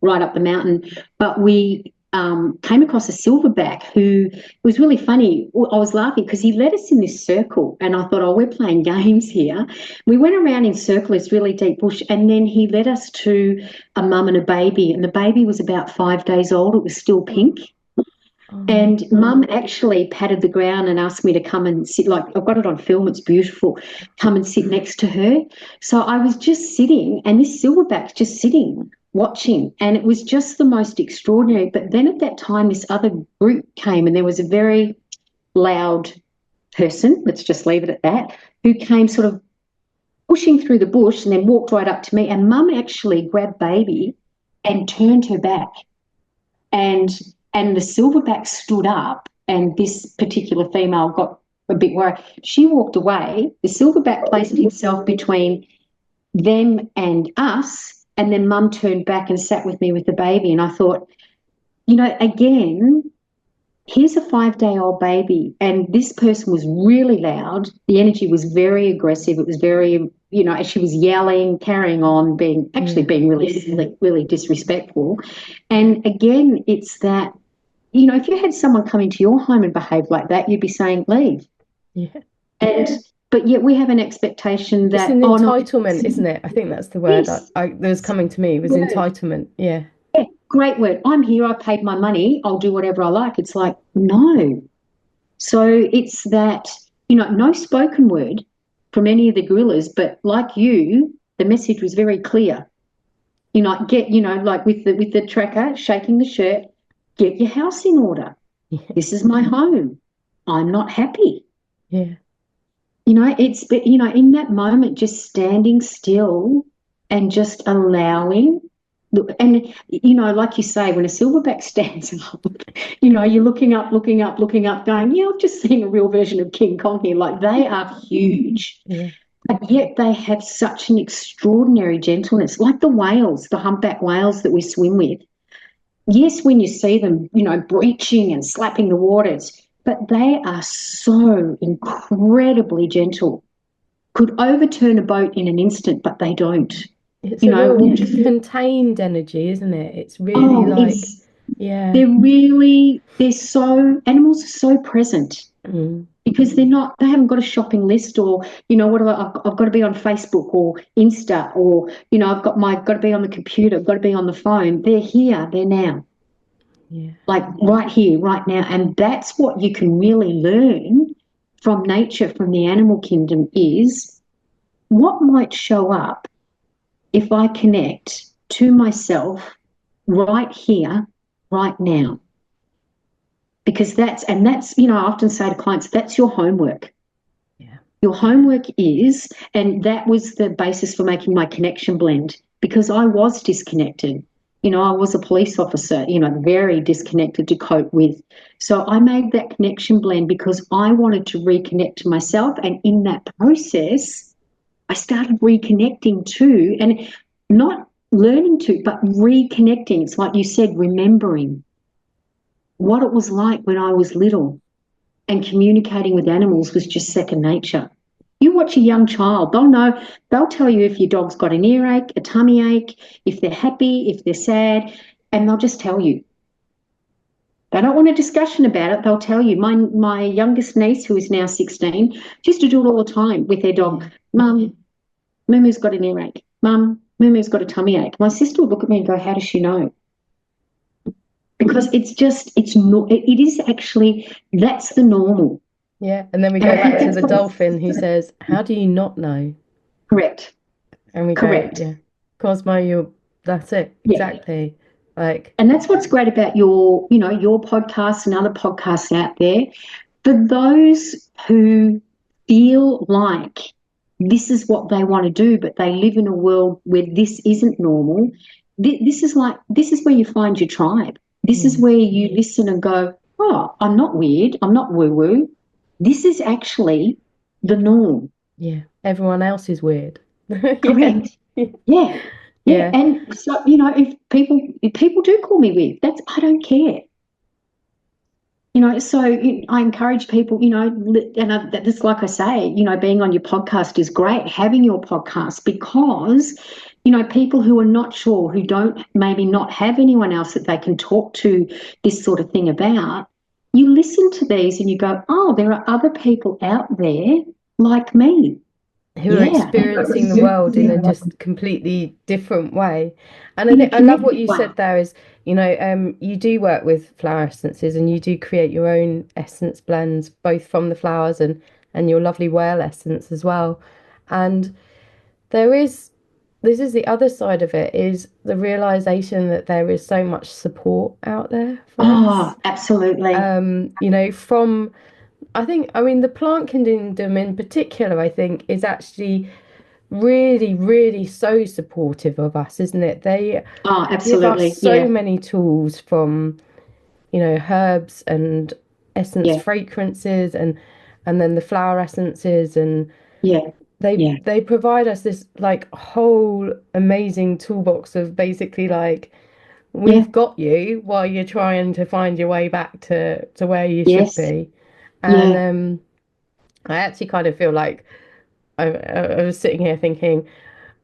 right up the mountain, but we came across a silverback who was really funny. I was laughing because he led us in this circle, and I thought, oh, we're playing games here. We went around in circle, this really deep bush, and then he led us to a mum and a baby, and the baby was about 5 days old. It was still pink. oh, And mum actually patted the ground and asked me to come and sit, like, I've got it on film, it's beautiful, come and sit next to her. So I was just sitting, and this silverback's just sitting. watching, and it was just the most extraordinary. But then at that time, this other group came, and there was a very loud person, let's just leave it at that, who came sort of pushing through the bush and then walked right up to me. And Mum actually grabbed baby and turned her back. And the silverback stood up, and this particular female got a bit worried. She walked away. The silverback placed himself between them and us, and then Mum turned back and sat with me with the baby. And I thought, again, here's a 5-day-old baby, and this person was really loud. The energy was very aggressive. It was very, as she was yelling, carrying on, being really, really disrespectful. And again, it's that, if you had someone come into your home and behave like that, you'd be saying, leave. Yeah. But yet we have an expectation that... It's an entitlement, isn't it? I think that's the word yes. that was coming to me, was entitlement. Yeah. Yeah, great word. I'm here, I paid my money, I'll do whatever I like. It's like, no. So it's that, no spoken word from any of the gorillas, but like you, the message was very clear. Like with the tracker, shaking the shirt, get your house in order. Yeah. This is my home. I'm not happy. Yeah. In that moment, just standing still and just allowing. And, like you say, when a silverback stands up, you're looking up, going, yeah, I'm just seeing a real version of King Kong here. Like, they are huge. Yeah. But yet they have such an extraordinary gentleness, like the whales, the humpback whales that we swim with. Yes, when you see them, breaching and slapping the waters, but they are so incredibly gentle. Could overturn a boat in an instant, but they don't. It's a real contained energy, isn't it? It's really animals are so present. Because they haven't got a shopping list, or I've got to be on Facebook or Insta, or I've got to be on the computer, I've got to be on the phone. They're here, they're now. Yeah. Like right here, right now. And that's what you can really learn from nature, from the animal kingdom, is what might show up if I connect to myself right here, right now. Because that's, I often say to clients, that's your homework. Yeah. Your homework is, and that was the basis for making my connection blend, because I was disconnected. I was a police officer, very disconnected to cope with. So I made that connection blend because I wanted to reconnect to myself. And in that process, I started reconnecting to, and not learning to, but reconnecting. It's like you said, remembering what it was like when I was little, and communicating with animals was just second nature. You watch a young child, they'll tell you if your dog's got an earache, a tummy ache, if they're happy, if they're sad, and they'll just tell you. They don't want a discussion about it, they'll tell you. My youngest niece, who is now 16, used to do it all the time with their dog. Mum, Mumu's got an earache. Mum, Mumu's got a tummy ache. My sister would look at me and go, how does she know? Because it is actually, that's the normal. Yeah, and then we go back to the dolphin who says, how do you not know? Correct. And we go, yeah, Cosmo, that's it, exactly. And that's what's great about your podcast and other podcasts out there. For those who feel like this is what they want to do, but they live in a world where this isn't normal, this is where you find your tribe. This is where you listen and go, oh, I'm not weird, I'm not woo-woo. This is actually the norm. Yeah, everyone else is weird. Correct. Yeah. And so, if people do call me weird, I don't care. So I encourage people, and that's like I say, being on your podcast is great, having your podcast, because people who are not sure, who don't maybe not have anyone else that they can talk to this sort of thing about, you listen to these and you go, oh, there are other people out there like me. Who are experiencing the world in a just completely different way. And I love what you said there is, you do work with flower essences, and you do create your own essence blends, both from the flowers and your lovely whale essence as well. And there is this is the other side of it, is the realization that there is so much support out there for Oh, us. absolutely. From I mean, the plant kingdom in particular, I think, is actually really, really so supportive of us, isn't it? They Oh, give us absolutely. so Yeah. many tools from, herbs and essence Yeah. fragrances and then the flower essences, and Yeah. Yeah. they provide us this like whole amazing toolbox of basically like Yeah. we've got you while you're trying to find your way back to where you should Yes. be. And Yeah. I actually kind of feel like I was sitting here thinking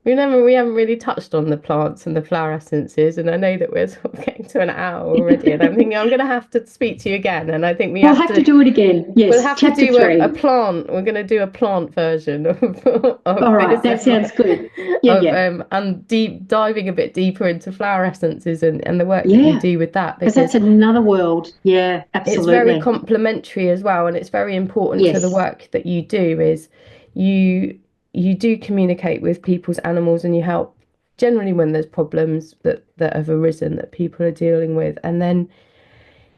we haven't really touched on the plants and the flower essences, and I know that we're sort of getting to an hour already, and I'm thinking I'm going to have to speak to you again, and I think We'll have to do it again. we'll Yes. have to Chapter do a three. plant. We're going to do a plant version All of right. this That sounds good. Yeah. of Yeah. and deep diving a bit deeper into flower essences and the work that you Yeah. do with that, Because that's because another world. Yeah. it's very Absolutely. complementary as well, and it's very important to the Yes. work that you do. Is you you do communicate with people's animals, and you help generally when there's problems that have arisen that people are dealing with. And then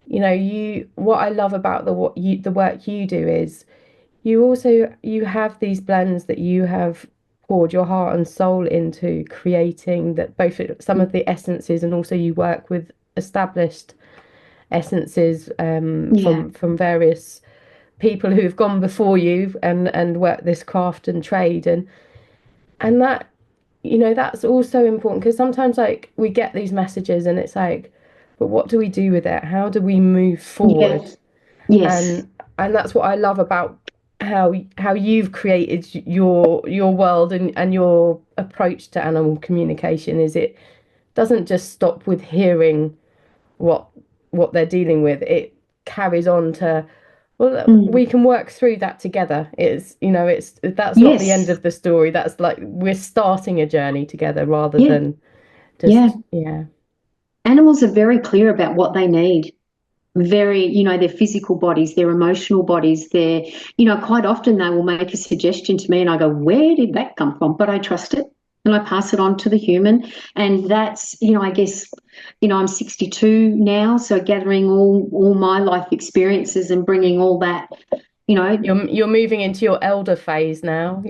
you what I love about the work you do is you have these blends that you have poured your heart and soul into creating, that both some of the essences, and also you work with established essences Yeah. from various people who've gone before you and worked this craft and trade, and that that's also important, because sometimes like we get these messages and it's like, but what do we do with it? How do we move Yeah. forward? Yes. And that's what I love about how you've created your world and your approach to animal communication, is it doesn't just stop with hearing what they're dealing with. It carries on to, well, Mm. we can work through that together. It's that's not the end Yes. of the story. That's like we're starting a journey together rather Yeah. than Yeah. just, yeah. Animals are very clear about what they need. Very, their physical bodies, their emotional bodies, their, quite often they will make a suggestion to me and I go, where did that come from? But I trust it and I pass it on to the human. And that's, I guess, I'm 62 now, so gathering all my life experiences and bringing all that, you know, You're moving into your elder phase now.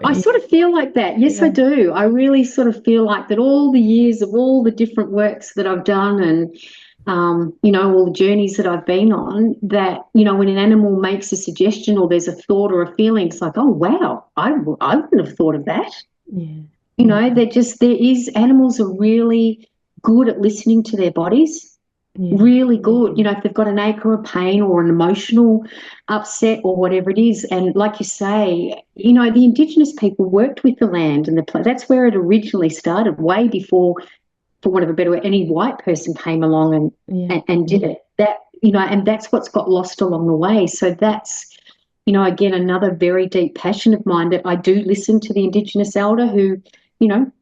I sort of feel like that. Yes, I Yeah. do. I really sort of feel like that all the years of all the different works that I've done and, all the journeys that I've been on, that, when an animal makes a suggestion or there's a thought or a feeling, it's like, oh, wow, I wouldn't have thought of that. Yeah. Animals are really good at listening to their bodies, Yeah. really good. If they've got an ache or a pain or an emotional upset or whatever it is. And like you say, the Indigenous people worked with the land and that's where it originally started, way before, for want of a better word, any white person came along Yeah. and did it. And that's what's got lost along the way. So that's, again, another very deep passion of mine, that I do listen to the Indigenous elder who,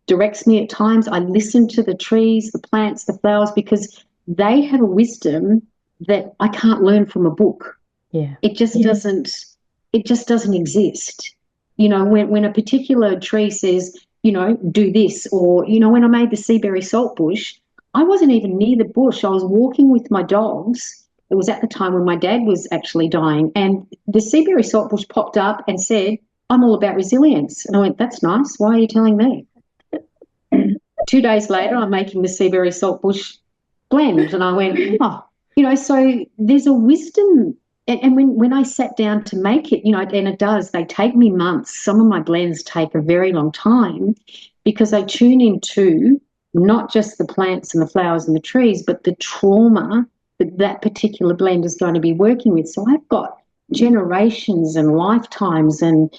directs me at times. I listen to the trees, the plants, the flowers, because they have a wisdom that I can't learn from a book. Yeah. It just doesn't, it just doesn't exist. When a particular tree says, do this, or, when I made the seaberry salt bush, I wasn't even near the bush. I was walking with my dogs. It was at the time when my dad was actually dying, and the seaberry salt bush popped up and said, I'm all about resilience. And I went, that's nice. Why are you telling me? 2 days later, I'm making the seaberry salt bush blend. And I went, oh, so there's a wisdom. And when I sat down to make it, and it does, they take me months. Some of my blends take a very long time, because I tune into not just the plants and the flowers and the trees, but the trauma that that particular blend is going to be working with. So I've got generations and lifetimes and,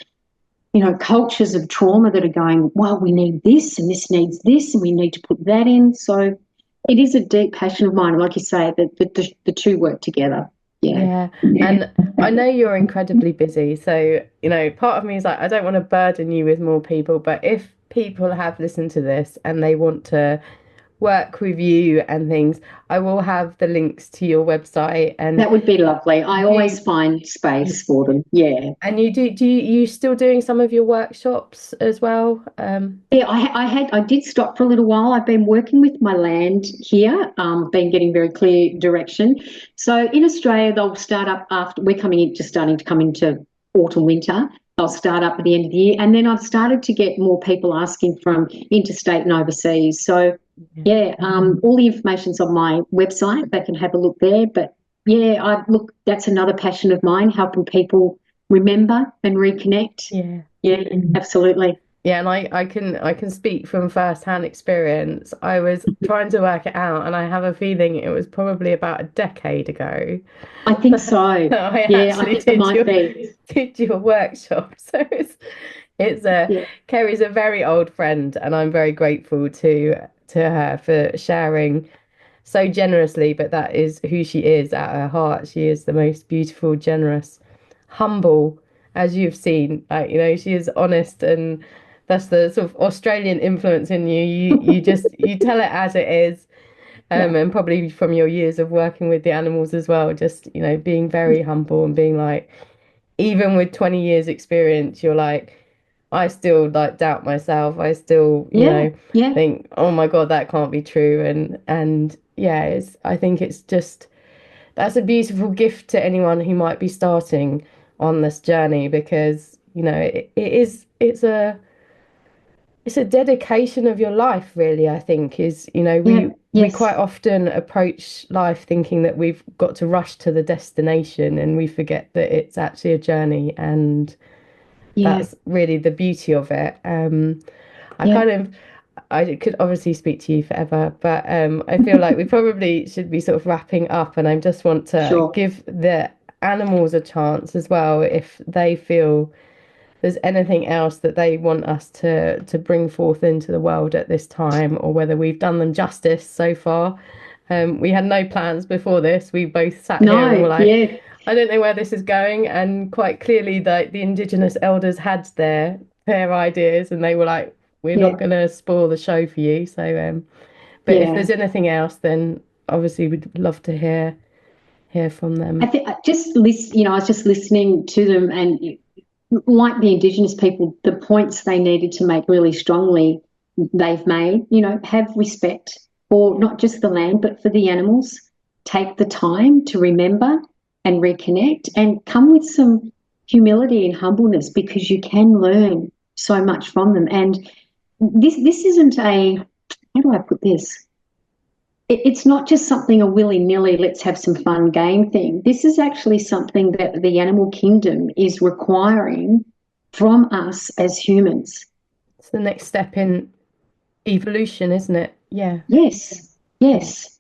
cultures of trauma that are going, well, we need this and this needs this and we need to put that in. So it is a deep passion of mine. Like you say, that the two work together. Yeah. Yeah. And I know you're incredibly busy. So, part of me is like, I don't want to burden you with more people, but if people have listened to this and they want to work with you and things, I will have the links to your website. And That would be lovely. I always you, find space for them. Yeah. and you still doing some of your workshops as well? Yeah, I did stop for a little while. I've been working with my land here, been getting very clear direction. So in Australia, they'll start up after we're coming in, just starting to come into autumn, winter. They'll start up at the end of the year. And then I've started to get more people asking from interstate and overseas. So yeah, all the information's on my website. They can have a look there. But yeah, look, that's another passion of mine, helping people remember and reconnect. Yeah. Yeah, absolutely. Yeah, and I can speak from first-hand experience. I was trying to work it out, and I have a feeling it was probably about a decade ago I think so. that I Yeah, I actually think it might be. did your workshop. So it's a Yeah, Kerrie's a very old friend, and I'm very grateful to her for sharing so generously. But that is who she is at her heart. She is the most beautiful, generous, humble, as you've seen. She is honest, and that's the sort of Australian influence in you. You just you tell it as it is. yeah, And probably from your years of working with the animals as well, just being very humble and being like, even with 20 years experience, you're like, I still like doubt myself. I still, yeah, yeah, think, oh my God, that can't be true. And yeah, I think it's just that's a beautiful gift to anyone who might be starting on this journey, because it's a dedication of your life, really. I think is yeah, we quite yes, often approach life thinking that we've got to rush to the destination, and we forget that it's actually a journey, and yeah, that's really the beauty of it. I yeah, kind of I could obviously speak to you forever, but I feel like we probably should be sort of wrapping up, and I just want to sure. give the animals a chance as well if they feel there's anything else that they want us to bring forth into the world at this time, or whether we've done them justice so far. We had no plans before this. We both sat here and were No, like, yeah, I don't know where this is going, and quite clearly the Indigenous elders had their ideas, and they were like, we're not yeah, going to spoil the show for you. So, but if yeah. there's anything else, then obviously we'd love to hear from I them. think I just listen. I was just listening to them, and like the Indigenous people, the points they needed to make really strongly, they've made. Have respect for not just the land, but for the animals. Take the time to remember and reconnect, and come with some humility and humbleness, because you can learn so much from them. And this isn't a, how do I put this? It's not just something a willy-nilly, let's have some fun game thing. This is actually something that the animal kingdom is requiring from us as humans. It's the next step in evolution, isn't it? Yeah. Yes, Yeah. yes,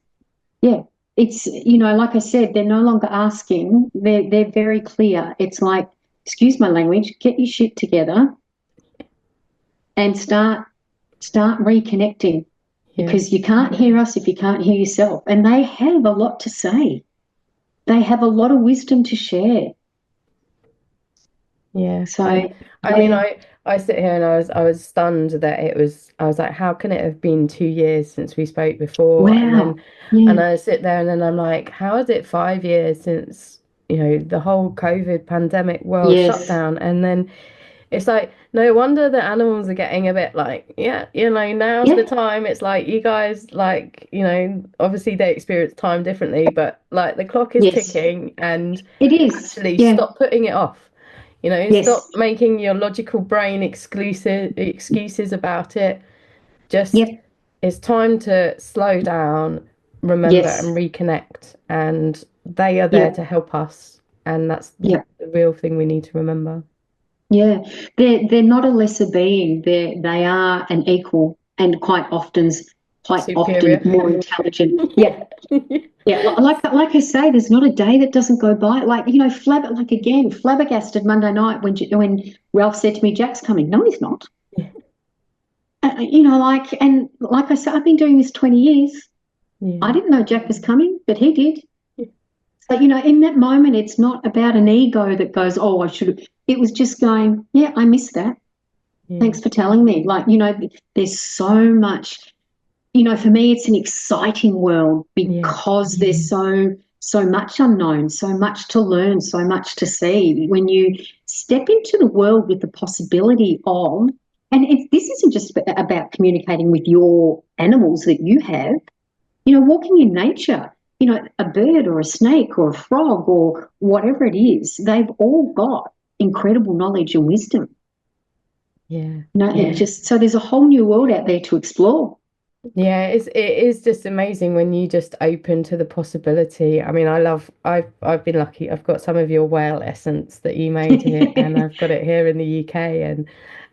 yeah. It's, like I said, they're no longer asking. They're very clear. It's like, excuse my language, get your shit together and start reconnecting, Yeah. because you can't hear us if you can't hear yourself. And they have a lot to say. They have a lot of wisdom to share. Yeah. So, I mean, yeah. I sit here and I was stunned that I was like, how can it have been 2 years since we spoke before? Wow. And Yeah. I sit there and then I'm like, how is it 5 years since, the whole COVID pandemic world Yes. shutdown? And then it's like, no wonder the animals are getting a bit like, yeah, now's the Yeah. time. It's like you guys, like, obviously they experience time differently, but like the clock is Yes. ticking, and It is. actually Yeah. stop putting it off. Stop Yes. making your logical brain exclusive excuses about it. Just Yep. it's time to slow down, remember and Yes. reconnect, and they are there to Yep. help us, and that's Yep. the real thing we need to remember. Yeah. They're not a lesser being. They are an equal, and quite often Superior. more intelligent. Yeah. Yeah, like I say, there's not a day that doesn't go by. Like, flabbergasted Monday night when Ralph said to me, "Jack's coming." No, he's not. And like I said, I've been doing this 20 years. I Yeah. didn't know Jack was coming, but he did. So, in that moment, it's not about an ego that goes, "Oh, I should have." It was just going, "Yeah, I missed that. Yeah. Thanks for telling me." Like, there's so much. for me, it's an exciting world because there's so much unknown, so much to learn, so much to see. When you step into the world with the possibility of, and this isn't just about communicating with your animals that you have, walking in nature, a bird or a snake or a frog or whatever it is, they've all got incredible knowledge and wisdom. It just, so there's a whole new world out there to explore. Yeah, it is just amazing when you just open to the possibility. I mean, I've been lucky. I've got some of your whale essence that you made here, and I've got it here in the UK,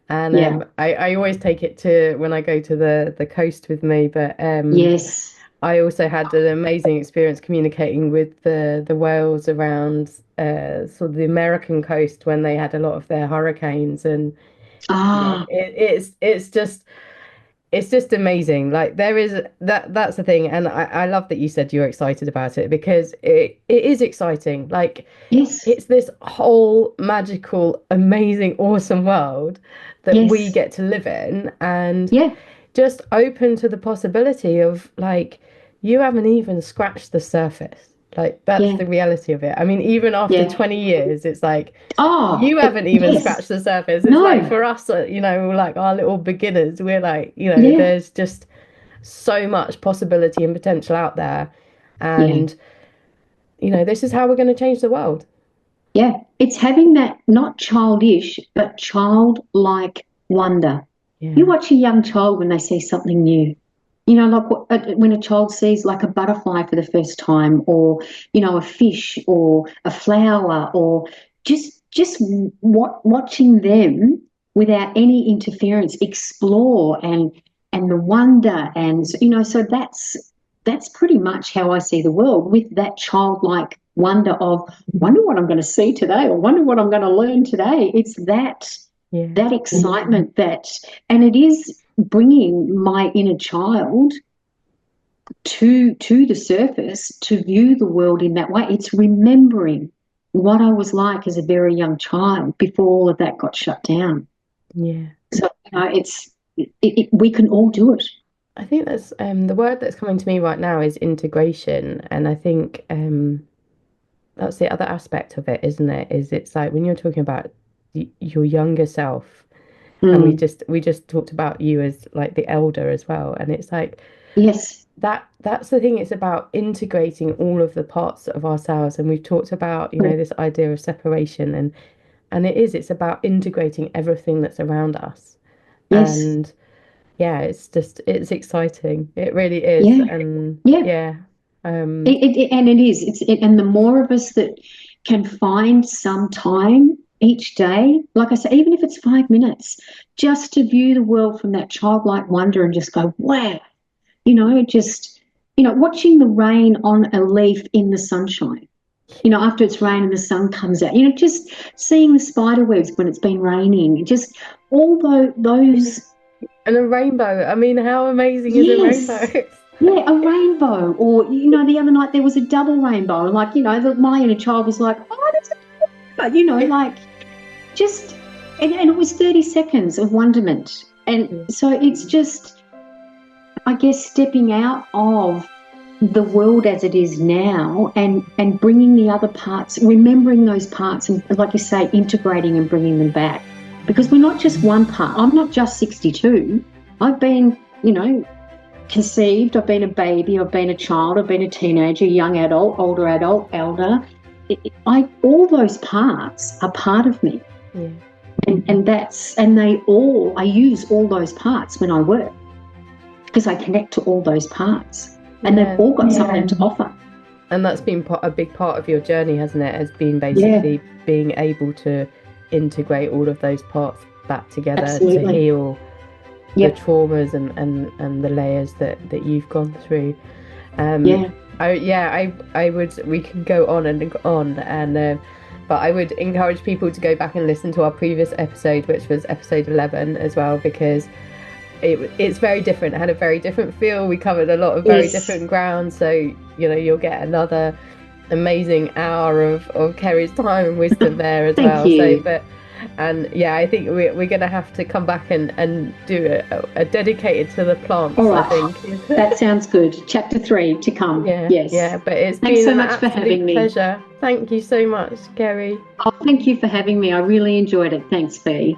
and I always take it to when I go to the coast with me. But yes, I also had an amazing experience communicating with the whales around sort of the American coast when they had a lot of their hurricanes, and it's just amazing. Like there is that's the thing. And I love that you said you're excited about it because it is exciting. Like yes, it's this whole magical, amazing, awesome world that we get to live in and just open to the possibility of like you haven't even scratched the surface. Like that's the reality of it. I mean, even after 20 years, it's like you haven't even scratched the surface. It's like for us, like our little beginners, we're like, there's just so much possibility and potential out there. And, this is how we're going to change the world. Yeah, it's having that not childish, but childlike wonder. Yeah. You watch a young child when they see something new. Like when a child sees like a butterfly for the first time, or a fish, or a flower, or just watching them without any interference explore and the wonder, and so that's pretty much how I see the world, with that childlike wonder of wonder what I'm going to see today, or wonder what I'm going to learn today. It's that excitement and it is bringing my inner child to the surface to view the world in that way. It's remembering what I was like as a very young child before all of that got shut down. Yeah. So we can all do it. I think that's the word that's coming to me right now is integration, and I think that's the other aspect of it, isn't it? Is it's like when you're talking about your younger self. And we just talked about you as like the elder as well. And it's like that's the thing, it's about integrating all of the parts of ourselves. And we've talked about, this idea of separation and it's about integrating everything that's around us. And it's exciting. It really is. And and it is. And the more of us that can find some time each day, like I say, even if it's 5 minutes, just to view the world from that childlike wonder and just go, wow, watching the rain on a leaf in the sunshine, after it's rained and the sun comes out, just seeing the spider webs when it's been raining, just all those. And a rainbow. I mean, how amazing is a rainbow? Yeah, a rainbow. Or, the other night there was a double rainbow. Like, my inner child was like, oh, that's a double rainbow, like, just, and it was 30 seconds of wonderment. And so it's just, I guess, stepping out of the world as it is now and bringing the other parts, remembering those parts, and like you say, integrating and bringing them back. Because we're not just one part. I'm not just 62. I've been, conceived, I've been a baby, I've been a child, I've been a teenager, young adult, older adult, elder. All those parts are part of me. Yeah. And I use all those parts when I work, because I connect to all those parts, and they've all got something to offer. And that's been a big part of your journey, hasn't it? Has been basically being able to integrate all of those parts back together to heal the traumas and the layers that you've gone through. We can go on and on, and but I would encourage people to go back and listen to our previous episode, which was episode 11 as well, because it's very different. It had a very different feel. We covered a lot of very different ground, so you'll get another amazing hour of Kerrie's time and wisdom there as well. You. So, And yeah, I think we're going to have to come back and do a dedicated to the plants, All right. I think. That sounds good. Chapter 3 to come. Yeah, Yes. yeah, but it's Thanks been so an much for having absolute me. pleasure. Thank you so much, Kerrie. Oh, thank you for having me. I really enjoyed it. Thanks, Fee.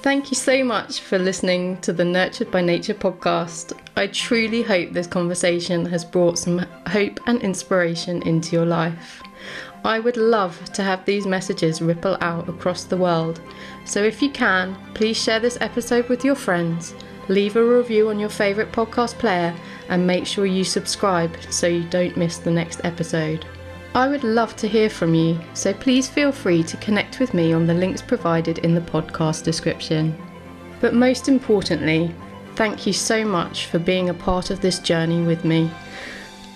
Thank you so much for listening to the Nurtured by Nature podcast. I truly hope this conversation has brought some hope and inspiration into your life. I would love to have these messages ripple out across the world. So if you can, please share this episode with your friends, leave a review on your favourite podcast player, and make sure you subscribe so you don't miss the next episode. I would love to hear from you, so please feel free to connect with me on the links provided in the podcast description. But most importantly, thank you so much for being a part of this journey with me.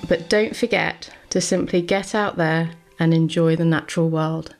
But don't forget to simply get out there and enjoy the natural world.